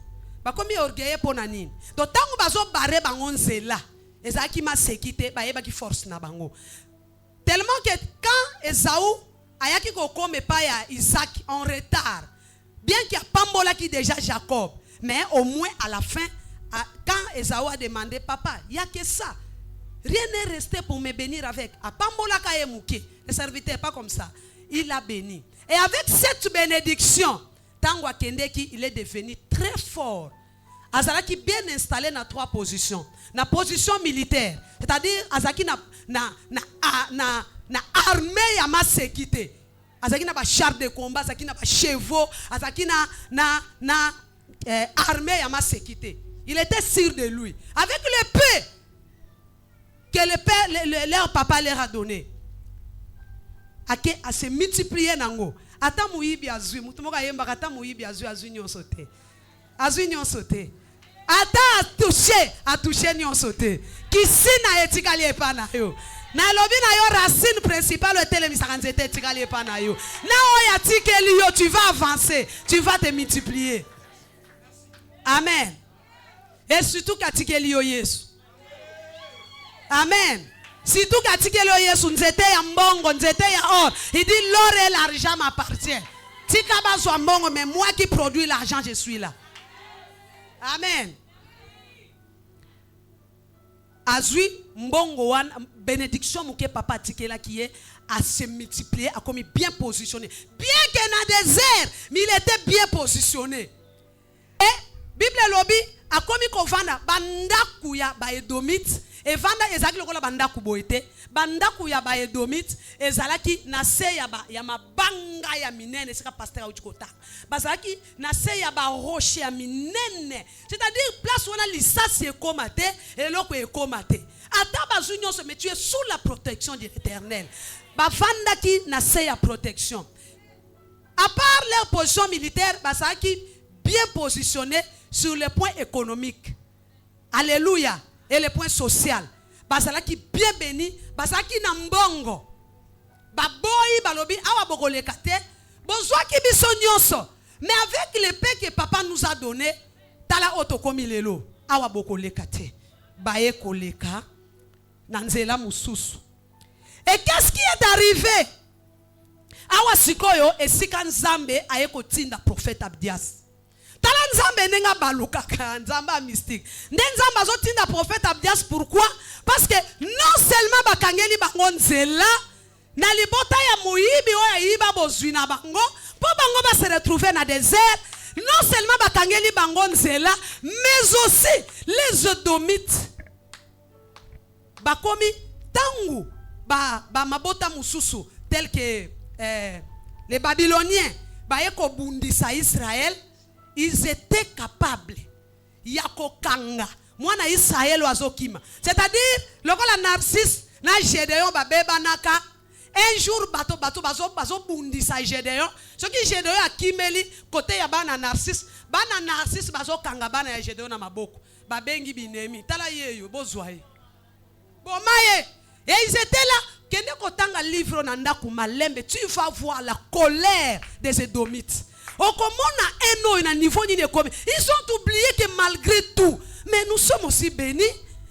C: Bakomi orgueilleux pour nani. Donc tango bazo barre bango nzela. Ezaki ma sécurité ba yeba ki force na bango. Tellement que quand Esaü ayaki ko kome pa ya Isaac en retard. Bien qu'il y a pambola qui déjà Jacob, mais au moins à la fin quand Esaü a demandé papa, il y a que ça. Rien n'est resté pour me bénir avec. A pambola ka yemuke. Le serviteur pas comme ça. Il a béni. Et avec cette bénédiction Tango Kendeki, il est devenu très fort. Azalaki bien installé dans 3 positions. Na position militaire, c'est-à-dire Azaki na armée ya ma sécurité. Azaki na ba char de combat, Azaki na ba chevaux, Azaki na armée ya ma sécurité. Il était sûr de lui. Avec le peu que leur papa leur a donné. A se multiplier nango. Ata muibi azui mutumoka yemba ata muibi azui nyonso te. Azui nyonso te. Ata a touché nyonso te. Kisina etikali epana yo. Na lobi na yo racine principale etelemisa nzete etikali epana yo. Na oya tikeli yo tu vas avancer, tu vas te multiplier. Amen. Et surtout katikeli yo Yesu. Amen. Si tout katikelo Yesu nzete ya mbongo, nzete ya or. Il dit l'or et l'argent m'appartient. Tika bazwa mbongo, mais moi qui produis l'argent, je suis là. Amen. Azui mbongo wan bénédiction muke papa tikela qui est à se multiplier, a comme bien positionné. Bien que dans le désert, mais il était bien positionné. Et Bible lobby akomi kovanda bandaku ya ba Edomite evanda ezalaki lokola bandaku boete bandaku ya ba Edomite ezalaki na se ya mabanga ya minene sika pasteur auchikota bazalaki na se ya ba roche ya minene, c'est-à-dire place wana lisasi ekomate eloko ekomate ata bazunyo se mais tu es sous la protection de l'Éternel bavandaki na se ya protection. À part leur position militaire, bazalaki bien positionné sur le point économique. Alléluia. Et le point social. Bazalaki bien béni. Bazalaki na mbongo. Baboyi balobi awa bokoleka te. Bozwaki biso nyonso. Mais avec l'épée que papa nous a donné, tala otokomi lelo. Awa bokoleka te. Baye koleka. Nanzela mususu. Et qu'est-ce qui est arrivé? Awa sikoyo esika nzambe aye kotinda prophète Abdias. Tala nzambe nenga balukaka nzamba mystique. Nzamba azotinda prophète Abdias pourquoi? Parce que non seulement bakangeli bango nzela na libota ya moyibi oya yiba bozwi na bango po bango ba se retrouver na désert, non seulement bakangeli bango nzela mais aussi les Edomites bakomi tangu ba mabota mususu tel que les Babyloniens bayeko bundisa Israël, ils étaient capables yako kanga mwana Israël wazokima, c'est-à-dire lokola Narcisse na Gédéon babeba naka un jour bazo bundisa Gédéon, ce qui Gédéon akimeli côté ya bana Narcisse bazo kanga bana ya Gédéon na maboko babengi binemi tala yeyo bozwaye bomaye. Et ils étaient là. Livre tu vas voir la colère des Édomites. Ils ont oublié que malgré tout, mais nous sommes aussi bénis,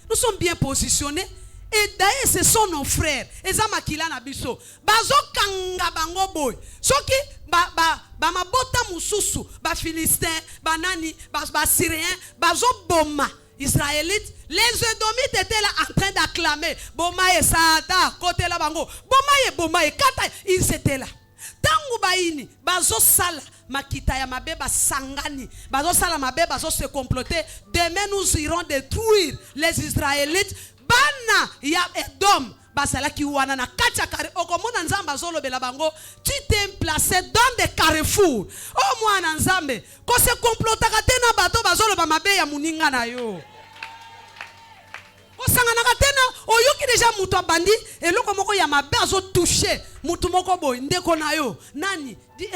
C: nous sommes bien positionnés. Et d'ailleurs, ce sont nos frères. Ezamakila nabiso. Bazo kanga bango boy. Soki mabota mususu, ba Philistin, banani, ba Syrien, bazo boma. Israélites, les Édomites étaient là en train d'acclamer Bomaye Saada, côté la bango, Bomaye, Kata, ils étaient là. Tangu baini, bazo sala, makita ya mabeba sangani, bazo sala mabeba, bazo se comploter. Demain nous irons détruire les Israélites. Bana ya Edom, basala ki wana na kacha kare. Okomona nzamba zolo bela bango, tu t'es placé dans des carrefours. Oh mwana nzambe, ko se complota katena bato bazolo ba mabe ya muninga na yo. Osangana katena oyoki déjà mutu abandi eloko moko ya mabe azo toucher mutu moko boy ndeko na yo. Nani di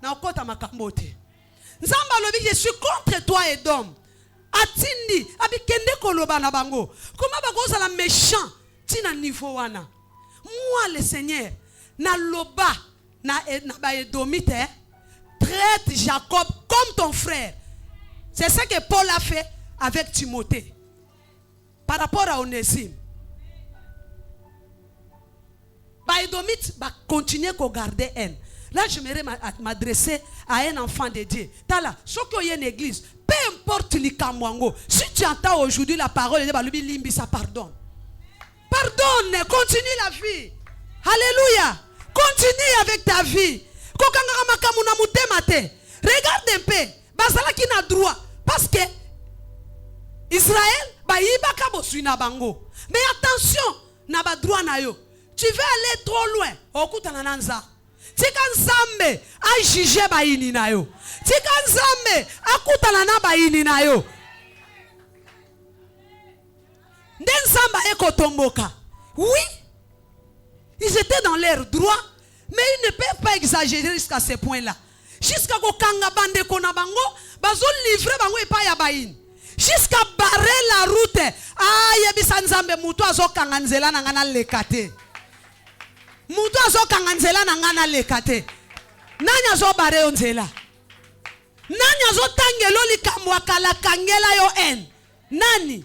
C: na okota makambo te. Nzamba lobi je suis contre toi Edom. Atindi abikende koloba na bango. Comment bakoza la méchant tina niveau wana. Moi le Seigneur na loba na ba Edomite traite Jacob comme ton frère. C'est ce que Paul a fait avec Timothée. Par rapport à Onésime. Ba Edomite va continuer à garder haine. Là, j'aimerais m'adresser à un enfant de Dieu. Tala, ce qu'il y a une église, peu importe les kamwango. Si tu entends aujourd'hui la parole de Balubi Limbi, ça pardonne. Pardonne, continue la vie. Alléluia. Continue avec ta vie. Regarde un peu. Basala qui n'a droit. Parce que Israël, mais attention, n'a pas droit na yo. Tu veux aller trop loin. Okuta nananza. Tika nzambe a jugé baini na yo. Tika nzambe akuta na baini na yo. Nzamba eko tomboka. Oui, ils étaient dans leur droit, mais ils ne peuvent pas exagérer jusqu'à ce point-là. Jusqu'à ko kanga bande kona bango, bazo livrer bango et pas ya baini. Jusqu'à barrer la route. Ah, yebisa nzambe mutu azo kanganzela na ngana lekate. Mutu azo kanganzela na ngana lekate. Nani azo barre onzela? Nani azo tangelo likambo akala kangela yo en? Nani?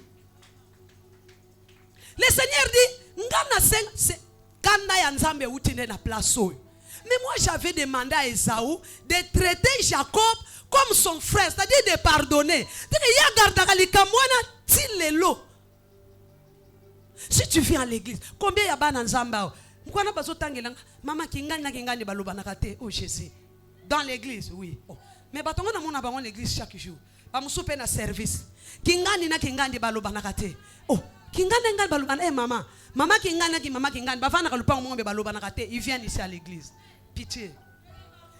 C: Le Seigneur dit, ngana se kanda ya nzambe utine na place oyo. Mais moi j'avais demandé à Esaü de traiter Jacob comme son frère, c'est-à-dire de pardonner. Si tu viens à l'église, combien y a ban nzamba? Maman kingani baloba nakate oh Jésus. Dans l'église, oui. Mais batonga na mona bango l'église chaque jour. Ba musupe na service. Kingani na kingandi balobana kate. Oh, kingani ngal balobana maman. Maman kingani ki maman kingani bafana ka lupango mo be balobana kate. Ils viennent ici à l'église. Pitié.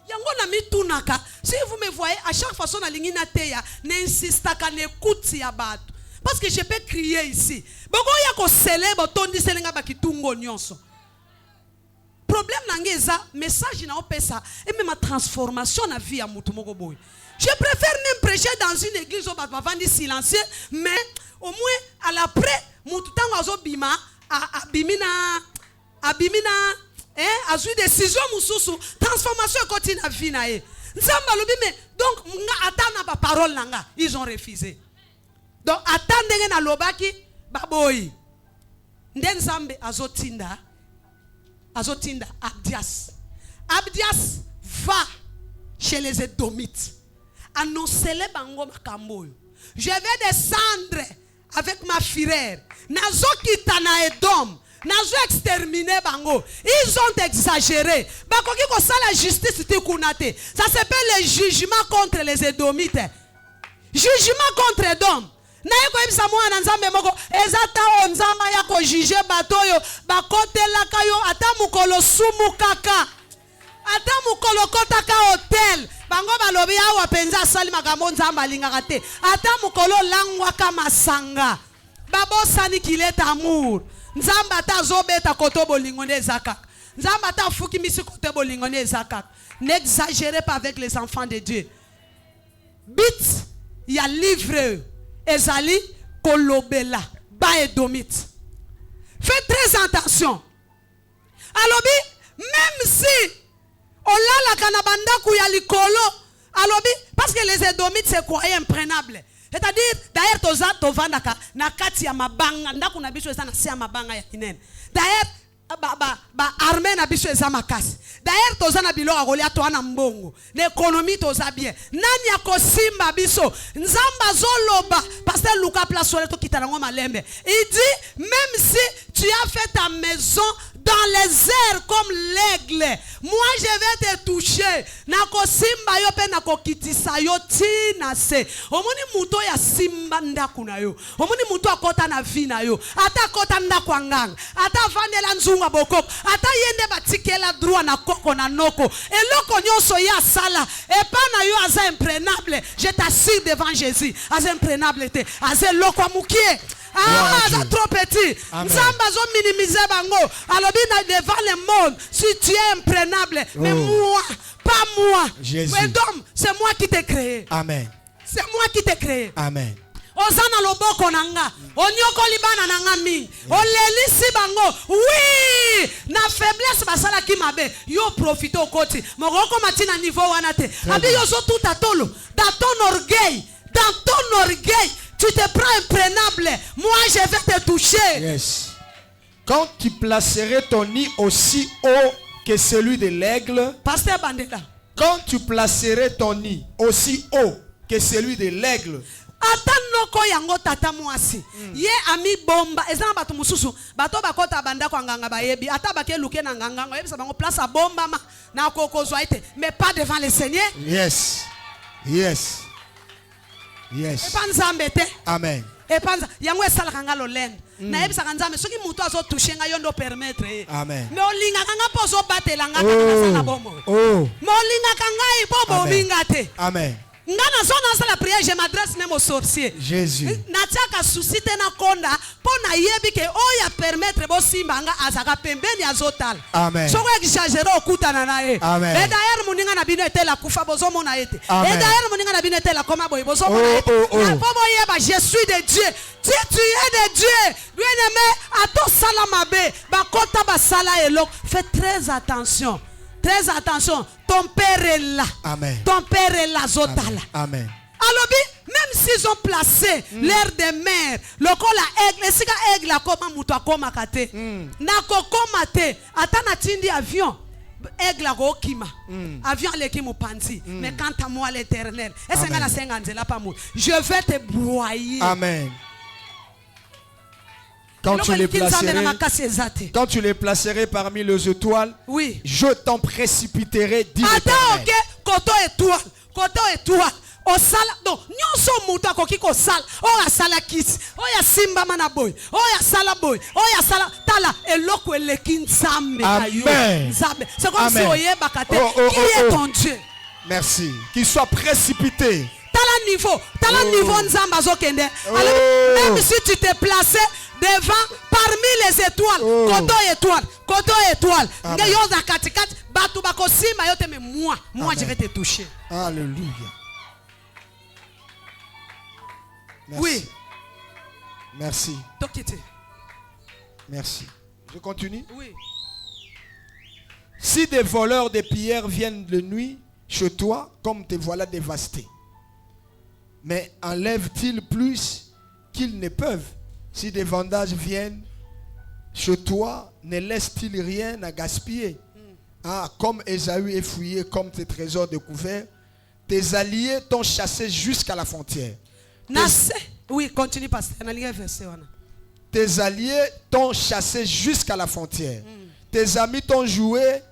C: Yango na mitunaka. Si vous me voyez à chaque façon na lingina teya, n'insistaka n'écoute ya bato. Parce que je peux crier ici. Boko ya ko célèbre tondi selenga bakitungo nyonso. Problème nangeza message na opesa et même ma transformation na vie à mutu moko boy. Je préfère même prêcher dans une église où va vendre silencieux mais au moins à l'après mutu tango azo bima abimina azu décision mususu transformation continue na vie na e. Nzamba lobi mais donc nga atana ba parole nanga ils ont refusé. Donc attendez na lobaki baboy. Nden Nzambe azotinda Abdias. Abdias va chez les Édomites. Annoncer-les bango makambo. Je vais descendre avec ma frère. Nazo kitana Edom. Nazo exterminer bango. Ils ont exagéré. Bakoki ko sala justice ti kunate. Ça s'appelle le jugement contre les Édomites. Jugement contre Edom. Na yeko ebisa mwana Nzambe moko ezata onzamba ya ko juger batoyo bakotela kayo ata mukolo sumu kaka ata mukolo kotaka hotel bango balobi awa penza sali makambo Nzamba lingaka te ata mukolo langwa kama sanga babosani kileta amour Nzamba ta zobeta koto bolingo ne zakaka Nzamba ta fuki misi koto bolingo ne zakaka. N'exagérez pas avec les enfants de Dieu. Bit ya livre ezali kolobela ba Edomite. Faites très attention. Alobi même si olala kanabanda kuya likolo alobi parce que les Édomites se croyaient imprenables. C'est-à-dire d'ailleurs toza tovandaka na kati ya mabanga ndako na biso eza na se ya mabanga ya kinene. D'ailleurs ba armée na biso eza makasi. D'ailleurs toza na biloko akolia to na mbongo. L'économie toza bien. Nani akosimba biso? Nzamba zoloba pasteur Luka Plasole to kitana ngo malembe. Il dit même si tu as fait ta maison dans les airs comme l'aigle, moi je vais te toucher. Nako simba yo pe nako kitisa yo tina se. Omoni muto ya simba ndaku na yo. Omoni muto akota na vi na yo. Ata kota ndaku anganga. Ata vandela nzunga bokoko. Ata yende batikela droit na koko na noko. Eloko nyonso ya sala. Et pas na yo aza imprenable. Je t'assure devant Jésus. Aza imprenable te. Aza loko amukie. Ah, c'est trop petit. Nzamba zo minimiser bango. Alobi na devant le monde. Si tu es imprenable, mais moi, pas moi.
B: Jésus.
C: C'est moi qui t'ai créé.
B: Amen.
C: C'est moi qui t'ai créé.
B: Amen.
C: Ozana loboko nanga. Onyoko libana nanga mi. Olelisi bango. Oui. Na faiblesse basala ki mabe. Yo profite au côté. Moroko matina niveau wanate. Abi yo zo tout atolo. Dans ton orgueil. Dans ton orgueil. Tu te prends imprenable. Moi, je vais te toucher.
B: Yes. Quand tu placerais ton nid aussi haut que celui de l'aigle.
C: Pasteur Bandela.
B: Quand tu placerais ton nid aussi haut que celui de l'aigle.
C: Atanoko yango tata mwasi. Ye ami bomba. Ezana batu mususu. Bato bakota banda kwa nganga bayebi. Ata bake luke na nganga. Yebi sa bango place a bomba ma. Na koko zoite. Mais pas devant le Seigneur.
B: Yes. Yes. Yes. Amen.
C: Epanza yango esala kanga lolendo. Na yebisa kanzambe soki mutu azo toucher nga yondo permettre.
B: Amen.
C: Me olinga kanga pozo batela nga kana sala bombo.
B: Oh.
C: Me olinga kanga ibobo binga te.
B: Amen.
C: Ngana zona sala prière, je m'adresse même aux sorciers.
B: Jésus.
C: Nataka susite na konda pona yebi ke oya permettre bo simba nga azaka pembeni azotal.
B: Amen.
C: Soko exagérer okutana na ye.
B: Amen.
C: Et d'ailleurs muninga na bino etela kufa bozo mona ete. Et
B: Amen.
C: d'ailleurs muninga na bino etela koma boy bozo mona ete. Na pomo yeba je suis de Dieu. Si tu es de Dieu, bien-aimé, ato sala mabe, bakota basala elok. Fais très attention. Très attention, ton père est là.
B: Amen.
C: Ton père est là, Zotala.
B: Amen.
C: Alors, même s'ils ont placé l'air de mer, le col à aigle, si aigle a comme mouton comme akate, n'a comme te, attends tindi avion, aigle a kima, avion l'équipe au panzi, mais quant à moi l'Éternel, et c'est la 50 là pas moi, je vais te broyer.
B: Amen. Quand tu les placerais parmi les étoiles,
C: oui.
B: je t'en précipiterai, dit l'Éternel.
C: Koto étoile. Osala donc nyonso mutu akoki kosala oyo asala kisi oyo asimba mana boy oyo asala boy oyo asala tala eloko eleki nzambe na yo nzambe c'est comme si oyebaka te qui est ton Dieu.
B: Merci. Qu'il soit précipité.
C: Tala niveau nzambe azokende. Même si tu t'es placé devant parmi les étoiles koto étoile nge yoza katikati batu bakosima yote mais moi je vais te toucher.
B: Alléluia. Merci.
C: Oui.
B: Merci.
C: Tokite.
B: Merci. Je continue.
C: Oui.
B: Si des voleurs de pierres viennent de nuit chez toi, comme te voilà dévasté, mais enlèvent-ils plus qu'ils ne peuvent? Si des vendages viennent chez toi, ne laissent-ils rien à gaspiller? Ah, comme Ésaü est fouillé, comme tes trésors découverts, tes alliés t'ont chassé jusqu'à la frontière.
C: Oui, continue, pasteur.
B: Tes alliés t'ont chassé jusqu'à la frontière. Tes amis t'ont joué,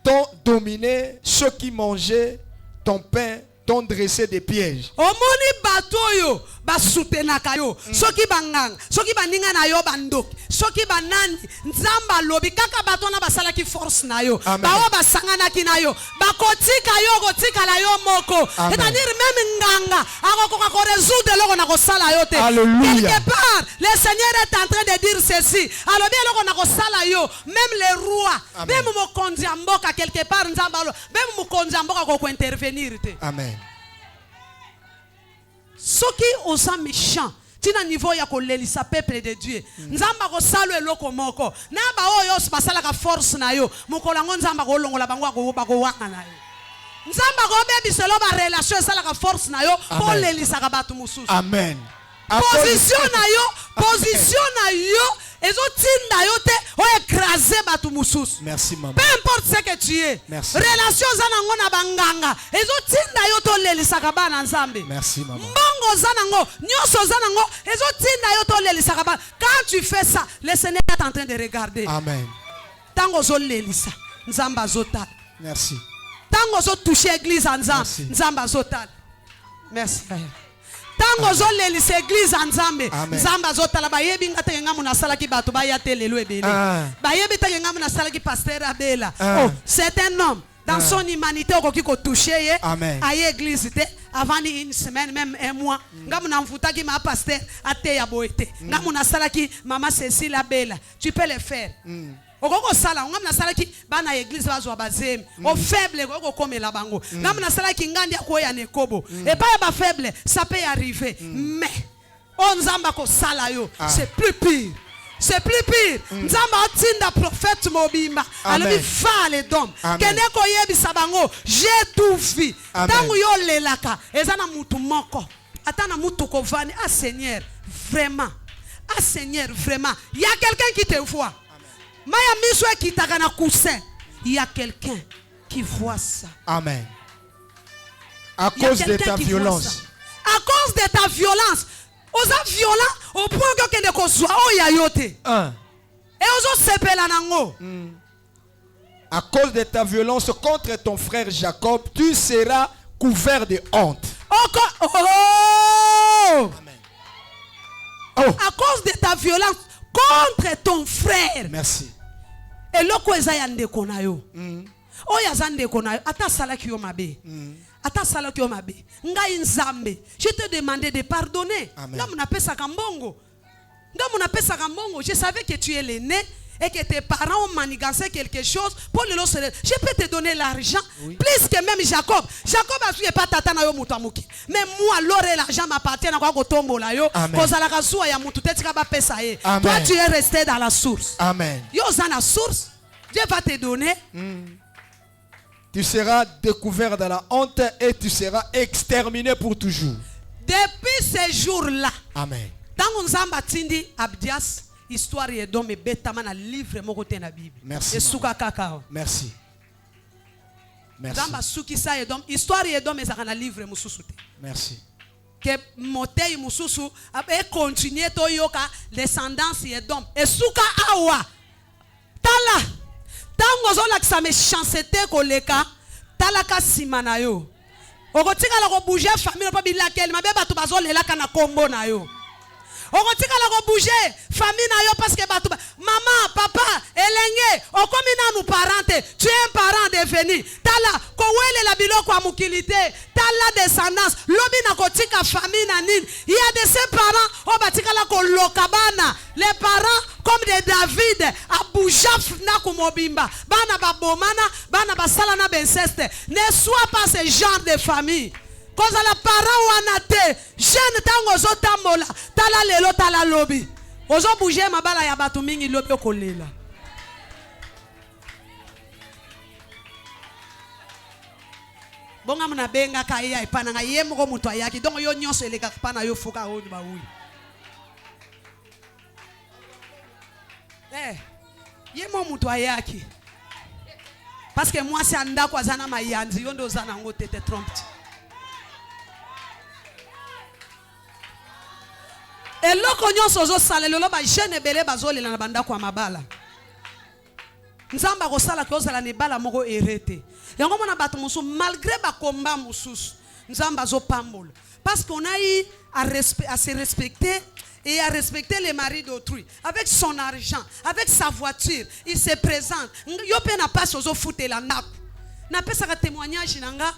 B: t'ont dominé. Ceux qui mangeaient ton pain t'ont dressé des pièges.
C: Omoni batoyo basutenaka yo soki banganga soki baninga na yo bandoki soki banani nzamba lobi kaka batona basala ki force na yo bawa basangana ki na yo bakotika yo kotika la yo moko c'est-à-dire même nganga akokoka ko résoudre loko na ko sala yo te. Quelque part le Seigneur est en train de dire ceci alobi loko na ko sala yo même les rois même mokonzi mboka quelque part nzamba lo même mokonzi mboka ko intervenir te.
B: Amen.
C: Soki osa méchant tina niveau ya kolelisa peuple de Dieu nzamba ko salo eloko moko na ba oyo basala ka force na yo mokolango nzamba ko longola bango ko wanga na yo nzamba ko bebiselo ba relation sala ka force na yo ko lelisa ka batu mususu.
B: Amen.
C: Position na yo ezotinda yo te o écraser batu mususu.
B: Merci maman.
C: Peu importe ce que tu es.
B: Merci.
C: Relation zanango na banganga ezotinda yo to lelisa ka bana nzambe.
B: Merci maman.
C: Mbongo zanango nyoso zanango ezotinda yo to lelisa ka bana. Quand tu fais ça, le Seigneur est en train de regarder.
B: Amen.
C: Tango zo lelisa nzamba zota.
B: Merci.
C: Tango zo toucher église nzamba zota. Merci. Tango zo lelisa église nzambe nzamba zota la bayebi ngate ngamu na sala ki bato ba ya telelo ebele. Bayebi ta ngamu na sala ki pasteur Abela. Oh, c'est un homme dans son humanité okoki ko toucher aye église te avant une semaine même un mois ngamu na mfuta ki ma pasteur ate ya boete ngamu na sala ki maman Cécile Abela. Tu peux le faire. Okoko sala ngamu na sala ki bana église bazwa bazem au faible okoko komela bango ngamu na sala ki ngandi akoya nekobo et pas ba faible ça peut arriver mais on nzamba ko sala yo c'est plus pire. C'est plus pire. Nzamba otinda prophète mobimba alobi fa les dom kene ko yebisa bango j'ai tout vu tangu yo lelaka ezana mutu moko atana mutu ko vani Seigneur vraiment Seigneur vraiment il y a quelqu'un qui te voit. Il y a quelqu'un qui voit ça.
B: Amen. À cause de ta violence.
C: À cause de ta violence. Osa violent au point que ne kozwa o ya yote. Et oso sepela nango.
B: À cause de ta violence contre ton frère Jacob, tu seras couvert de honte. Amen.
C: À cause de ta violence contre ton frère.
B: Merci.
C: Et loko ezaya ndeko na yo. Oya za ndeko na yo ata salaki yo mabe. Ata salaki yo mabe. Ngai nzambe, je te demandais de pardonner. Ngamu na pesa kambongo. Ngamu na pesa kambongo, je savais que tu es l'aîné et que tes parents ont manigancé quelque chose pour le loser. Je peux te donner l'argent plus que même Jacob. Jacob a su pas tata na yo mutu amuki. Mais moi l'ore l'argent m'appartient na kwa kotombola yo. Kozala ka suwa ya mutu tetika ba pesa ye. Toi tu es resté dans la source.
B: Amen.
C: Yo za na source. Dieu va te donner.
B: Tu seras découvert dans la honte et tu seras exterminé pour toujours.
C: Depuis ce jour-là.
B: Amen.
C: Tango nzamba tindi Abdias histoire et donc betama na livre moko te na Bible.
B: Merci.
C: Esuka kaka.
B: Merci. Merci.
C: Nzamba suki sa et donc histoire et donc ezaka na livre mususu te.
B: Merci.
C: Que motei mususu e continuer to yoka descendance et donc esuka awa. Tala. Tango zo la ksa méchanceté koleka talaka simana yo. okotika la ko bouger famille pa bilakel mabe batu bazolela kana kombo na yo. Okotika la ko bouger famille na yo parce que batu maman, papa, elenge, okomi na nous parente, tu es un parent devenu. Tala ko wele la biloko a mukilité, tala descendance, lobi na kotika famille na nini. Il y a de ces parents o batika la ko lokabana, les parents comme de David a bougé na kumobimba, bana ba bomana, bana ba sala na benseste. Ne sois pas ce genre de famille. Cause la parent wana te, jeune tango zo tambola, tala lelo tala lobi. Ozo bouger mabala ya batu mingi lobi okolela. Bonga mna benga kaya ipana nga yemo ko mutu ayaki, donc yo nyonso eleka pana yo foka o ba wi. Yemo mutu ayaki. Parce que moi c'est anda kwa zana mayanzi, yo ndo zana ngo tete trompe. Et loko nyonso zo sala lelo ba jeune belé bazolela na banda kwa mabala. Nzamba ko sala ko sala ne bala moko hérité. Yango mona bato musu malgré ba combat mususu. Nzamba zo pambola. Parce qu'on a eu à se respecter et à respecter les maris d'autrui. Avec son argent, avec sa voiture, il se présente. Yo pe na passe zo foutela ndako. Na pesa ka témoignage nanga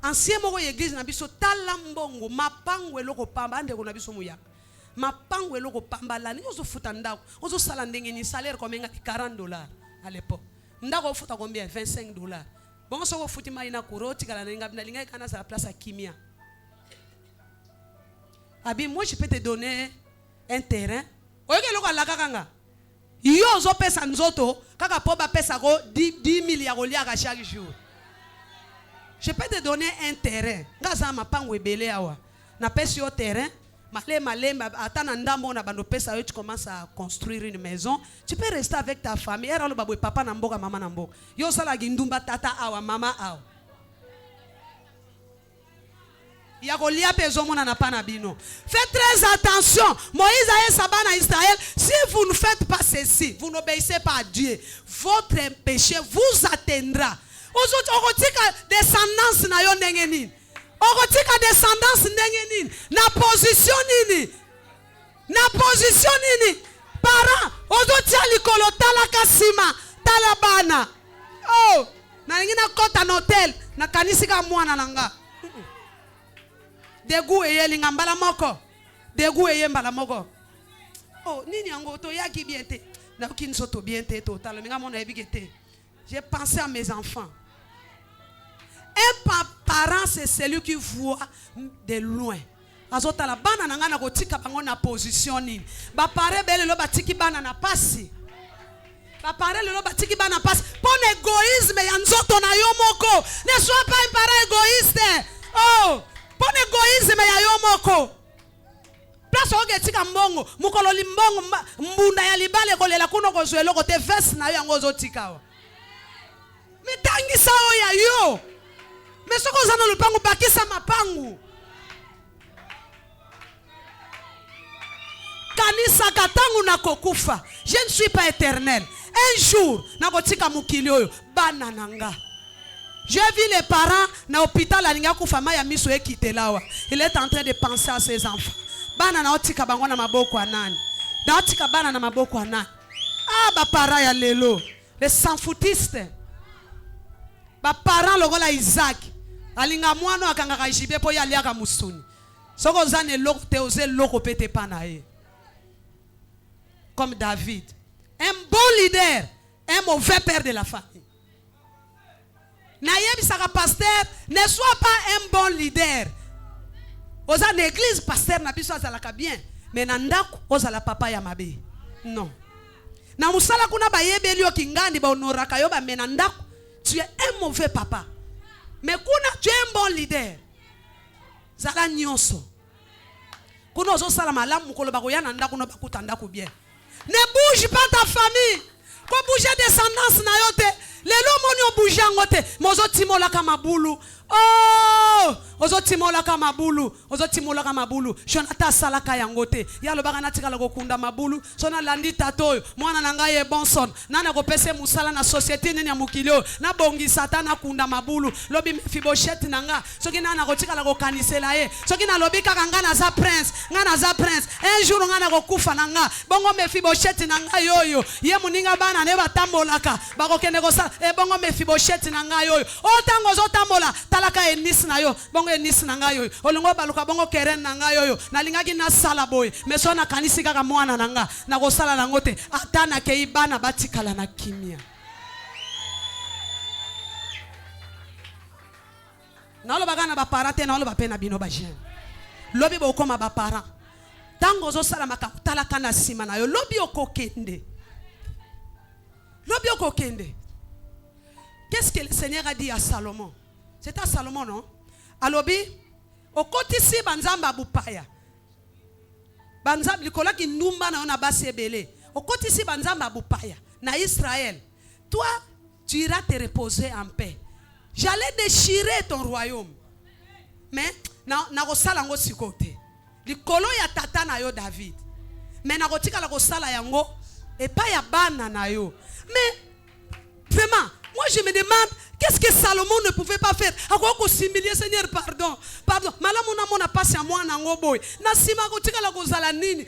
C: ancien moko église na biso talambongo mapango eloko pamba ande ko na biso muyaka. Mapango eloko pambala ni ozo futa ndako ozo sala ndenge ni salaire combien $40 à l'époque ndako futa combien $25 bon so futi mai na kuroti kala ninga binalinga kana za place à Kimia. Abi moi je peux te donner un terrain oyeke loko la kakanga yo ozo pesa nzoto kaka po ba pesa ko 10 milliards à chaque jour. Je peux te donner un terrain ngaza mapango ebele awa na pesa yo terrain. Tu commences à construire une maison, tu peux rester avec ta famille. Papa namboka, maman namboka. Yo sala gindumba tata awa mama awa. Yagolia pezomo na pana bino. Faites très attention. Moïse a sabana Israël. Si vous ne faites pas ceci, vous n'obéissez pas à Dieu. Votre péché vous atteindra. Ozotika descendance na yo ndengeni. Okotika descendance ndenge nini na position nini parents ozotia likolo tala kasima tala bana oh na ngina kota na hotel na kanisika mwana nanga degu eyeli ngambala moko degu eyembala moko oh nini yango to yaki bien te na kinso to bien te to tala nga mona ebigete. J'ai pensé à mes enfants. Un parent, c'est celui qui voit de loin. Azota la bana nanga na kotika bango na position nini. Ba pare bele lo batiki bana na pasi. Ba pare lo batiki bana na pasi. Pon égoïsme ya nzoto na yo moko. Ne sois pas un parent égoïste. Oh, pon égoïsme ya yo moko. Place oge tika mbongo, mukolo limbongo mbunda ya libale kolela kuno kozwelo kote veste na yo yango zotika wa. Mitangi sao ya yo. Mais ce qu'on a dans le pango, bakisa mapangu. Kanisa katangu na kokufa. Je ne suis pas éternel. Un jour, na kotika mukili oyo bana nanga. J'ai vu les parents na hôpital alinga kufama ya miso ekitelawa. Il est en train de penser à ses enfants. Bana na otika bango na maboko anani. Na otika bana na maboko anani. Ah ba para ya lelo. Les sans-foutistes. Ba parents logola Isaac. Alinga mwano akangaka ishibe po ya liaka musuni. Soko zane loko te oze loko pete panae. Comme David. Un bon leader, un mauvais père de la famille. Nayebi saka pasteur, ne sois pas un bon leader. Oza l'église pasteur na biso azalaka bien, mais nandaku oza la papa ya mabe. Non. Na musala kuna bayebeli yo kingandi ba honoraka yo ba menandaku, tu es un mauvais papa. Mais kuna tu es un bon leader. Zala nyonso. Kuna ozo sala malamu mukolo bakoya na ndaku no bakuta ndaku bien. Ne bouge pas ta famille. Ko bouger descendance na yote. Lelo moni o bouger ngote. Mozo timola kama bulu. Oh, Ozotimola ka mabulu, ozotimola ka mabulu. Jonathan salaka yangote. Ya lobaka natika lako kunda mabulu. Sona landi tatoyo. Mwana nanga ye bonson. Nana ko pese musala na société nene ya mukilio. Na bongi satana kunda mabulu. Lobi Mephibosheth nanga. Soki nana ko tika lako kanisela ye. Soki na lobi kaka ngana za prince. Ngana za prince. Un jour ngana ko kufa nanga. Bongo Mephibosheth nanga yoyo. Ye muninga bana ne batambolaka. Bako kende ko sa. E bongo Mephibosheth nanga yoyo. O tango zotambola. Talaka enis na yo. Bongo enis nanga yoyo. Olongo baluka bongo keren nanga yoyo. Nalingaki na sala boy. Meso na kanisi kaka mwana nanga. Na ko sala nangote. Atana ke ibana batikala na kimia. Na lo bagana ba parate na lo ba pena bino ba jeune. Lobi bo koma ba parent. Tango zo sala makutala kana sima na yo. Lobi okokende. Lobi okokende. Qu'est-ce que le Seigneur a dit à Salomon? C'est à Salomon, non? Alobi, okotisi banzamba bupaya. Banzamba likola ki numba na ona basi ebele. Okotisi banzamba bupaya na Israël. Toi, tu iras te reposer en paix. J'allais déchirer ton royaume. Mais na kosala ngo sikote. Likolo ya tata na yo David. Mais na kotika la kosala yango et pas ya bana na yo. Mais vraiment, moi je me demande qu'est-ce que Salomon ne pouvait pas faire. Ako s'humilier, Seigneur, pardon. Pardon. Malamuna mona passe à moi na ngoboy. Na sima kotika la kozala nini.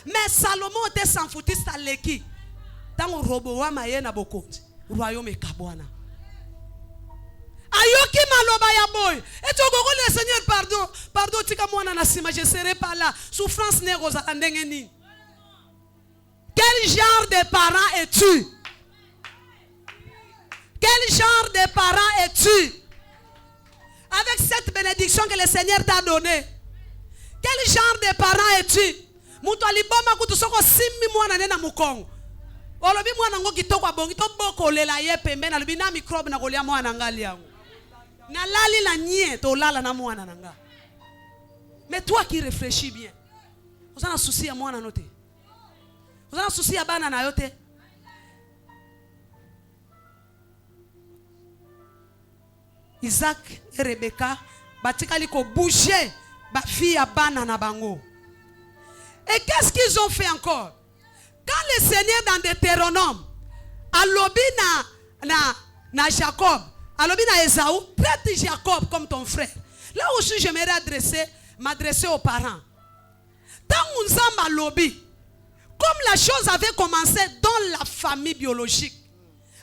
C: Mais Salomon était sans foutiste à leki. Tango roboa maye na bokonzi. Royaume ekabwana. Ayoki maloba ya boy. Et tu gogo le Seigneur, pardon. Pardon, tika mwana na sima, je serai pas là. Souffrance ne kozala ndenge nini. Quel genre de parent es-tu? Quel genre de parent es-tu? Avec cette bénédiction que le Seigneur t'a donnée. Quel genre de parent es-tu? Mutu aliboma kutusoko simi mwana nena mukongo. Olobi mwana ngo kitoko bongi to boko lela ye pembe na lobi na microbe na kolia mwana ngali yango. Na lali la nie to lala na mwana nanga. Mais toi qui réfléchis bien. Vous avez un souci à mwana note. Vous avez un souci à bana na yote. Isaac et Rebecca batikali ko bouger ba fille à bana na bango. Et qu'est-ce qu'ils ont fait encore? Quand le Seigneur dans Deutéronome alobi na Jacob, alobi na Esaü, traite Jacob comme ton frère. Là aussi j'aimerais m'adresser aux parents. Tant Nzamba alobi, comme la chose avait commencé dans la famille biologique.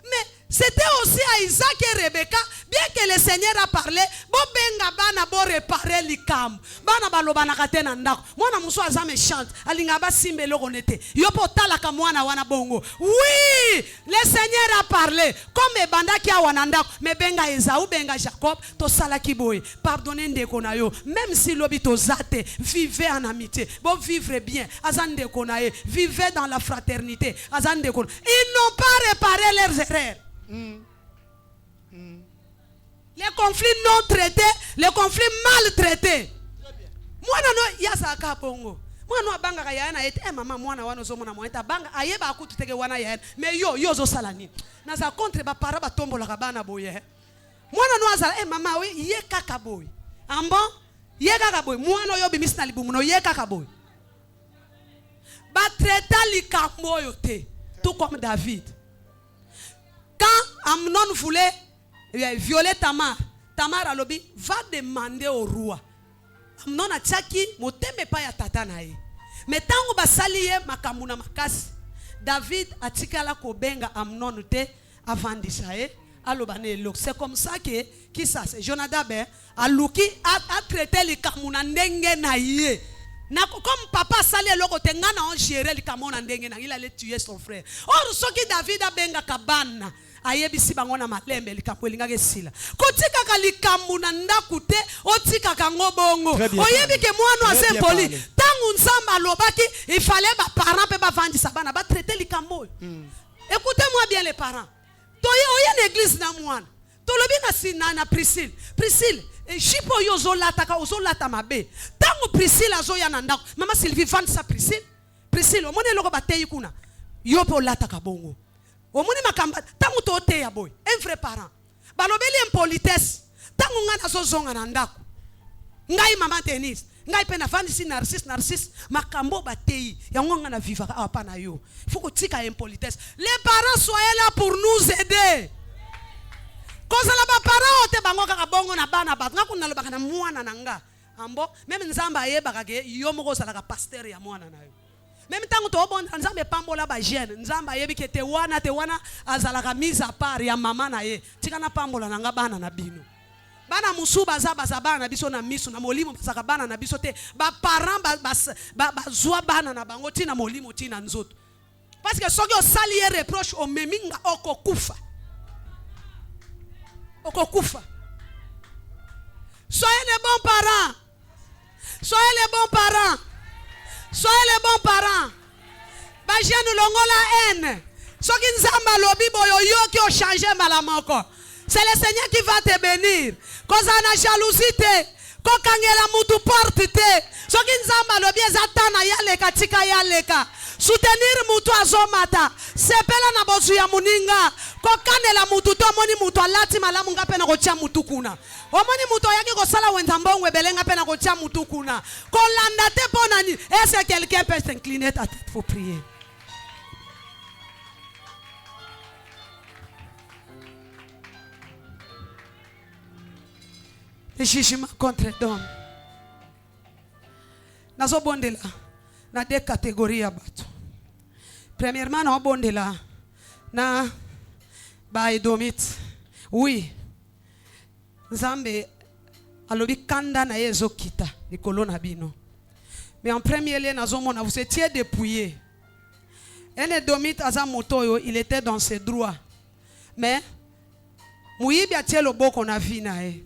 C: Mais c'était aussi à Isaac et Rebecca, bien que le Seigneur a parlé, bo benga bana bo réparer l'ikam. Bana baloba na katena ndako. Mwana muso azame chante, alinga ba simbe lo konete. Yopo talaka mwana wana bongo. Oui, le Seigneur a parlé. Comme ebanda ki awana ndako, me benga Esaü, benga Jacob, to sala kiboy. Pardonnez ndeko na yo. Même si lobi to zate, vivez en amitié. Bon vivre bien. Azande konaye, vivez dans la fraternité. Azande kon. Ils n'ont pas réparé leurs erreurs. Les conflits non traités, les conflits mal traités. Moi non yasa ka bongo. Moi no banga ka yana ete mama mwana wana zo mona moita banga ayeba akutu teke wana yana mais yo zo salani. Na za contre ba para ba tombola ka bana boye. Mwana no azala mama we ye kaka boy. Ambo ye kaka boy. Mwana yo bimisi na libumu no ye kaka boy. Ba traita likambo yo te. Tout comme David. Quand Amnon voulait violer Tamar, Tamar a lobby va demander au roi. Amnon a tchaki moteme pa ya tata na ye. Mais tango basaliye makamuna makasi. David a tikala ko benga Amnon te avant d'Israël. C'est comme ça que qui ça c'est Jonadab a luki a traité les kamuna ndenge na ye. Comme papa sali loko tengana on gérer les kamuna ndenge na il allait tuer son frère. Or ce que David a benga kabana ayebisi bango na malembe likambo lingake sila kotika ka likambo na ndaku te otika ka ngobongo oyebi ke mwana ase poli tangu Nzamba lobaki il fallait ba parents pe ba vandisa bana ba traiter likambo. Écoutez-moi bien les parents. Toye oye l'église na mwana tolobi na sina na Priscille chipo yo zolata ka ozolata mabe tangu Priscille azoya na ndako mama Sylvie vandisa Priscille omone loko batei kuna yo po lata ka bongo. Omoni makamba tangu tote ya boy un vrai parent balobeli impolitesse tangu ngana so zonga na ndako ngai mama tennis ngai pe na fandisi narcisse makambo batei yango nga na vivre apa na yo. Il faut que tika impolitesse. Les parents soyez là pour nous aider. Koza la ba parents te bango kaka bongo na bana bat nga kuna lobaka na mwana nanga ambo même nzamba ayebaka ke yo moko sala ka pasteur ya mwana na yo. Même tango to bon nzambe pambola ba jeune nzamba ayebi ke te wana azala ka mise à part ya mama na ye tika na pambola nanga bana na bino. Bana musuba za bana na biso na miso na molimo basaka bana na biso te ba parents ba zwa bana na bango tina molimo tina nzoto parce que soki osali ye reproche o meminga okokufa. Soyez les bons parents. Soyez les bons parents. Soyez les bons parents. Ba jeune longola haine. Soki nzamba lobi boyo yo ki o changer malamoko. C'est le Seigneur qui va te bénir. Koza na jalousie. Kokangela mutu porte te. Soki nzamba lobi ezatana yaleka tika yaleka. Soutenir mutu azomata. Sepela na bozu ya muninga. Kokanela mutu to moni mutu alati malamu nga pena ko tia mutu kuna. Omoni mutu yaki ko sala wenza mbongwe belenga pena ko tia mutu kuna. Kolanda te ponani. Est-ce que quelqu'un peut s'incliner ta tête pour prier? Le jugement contre l'homme. Nazo bondela na deux catégories ya bato. Premièrement, na bondela na ba edomite. Oui. Nzambe alobi kanda na yezo kita likolo na bino. Mais en premier lieu nazo mona vous étiez dépouillés. Un edomite aza motoyo, il était dans ses droits. Mais muyibi atie loboko na vie na ye.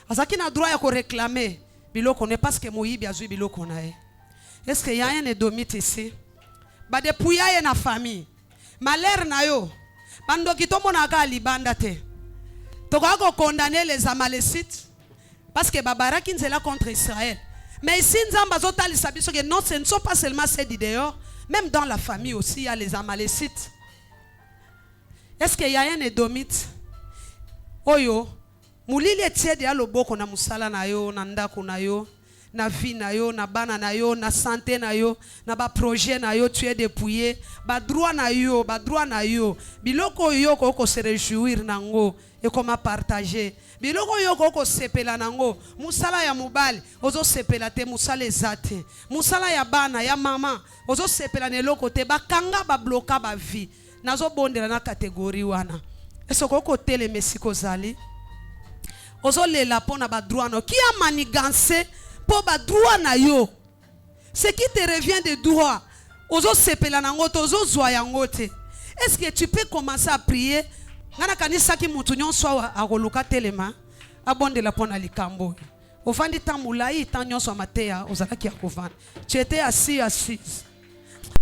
C: Azaki na droit ya ko réclamer biloko ne parce que muyibi azui biloko na ye. Est-ce qu'il y a un edomite ici? Ba dépouilla ye na famille. Malheur na yo. Bando kitomo na ka libanda te. Toka ko condamner les Amalécites parce que babaraki nzela contre Israël. Mais ici nzamba zotali sabiso que non, ce ne sont pas seulement ceux dehors, même dans la famille aussi il y a les Amalécites. Est-ce qu'il y a un edomite? Oyo mulili etie de aloboko na musala na yo na ndako na yo na vie na yo na bana na yo na santé na yo na ba projet na yo tu es dépouillé ba droit na yo biloko yo ko se réjouir nango et comment partager biloko yo ko sepela nango musala ya mobali ozo sepela te musala ezate musala ya bana ya mama ozo sepela ne loko te ba kanga ba bloka ba vie nazo bondela na catégorie wana esoko ko tele mesiko zali ozo lela pona ba droit no qui a manigancé pour ba droit na yo ce qui te revient de droit ozo sepela nango tozo zwa yango te. Est-ce que tu peux commencer à prier ngana kanisa ki mutu nyonso akoluka telema abondela pona likambo ofandi tamulai tanyo so mateya ozalaki akovana tu étais assis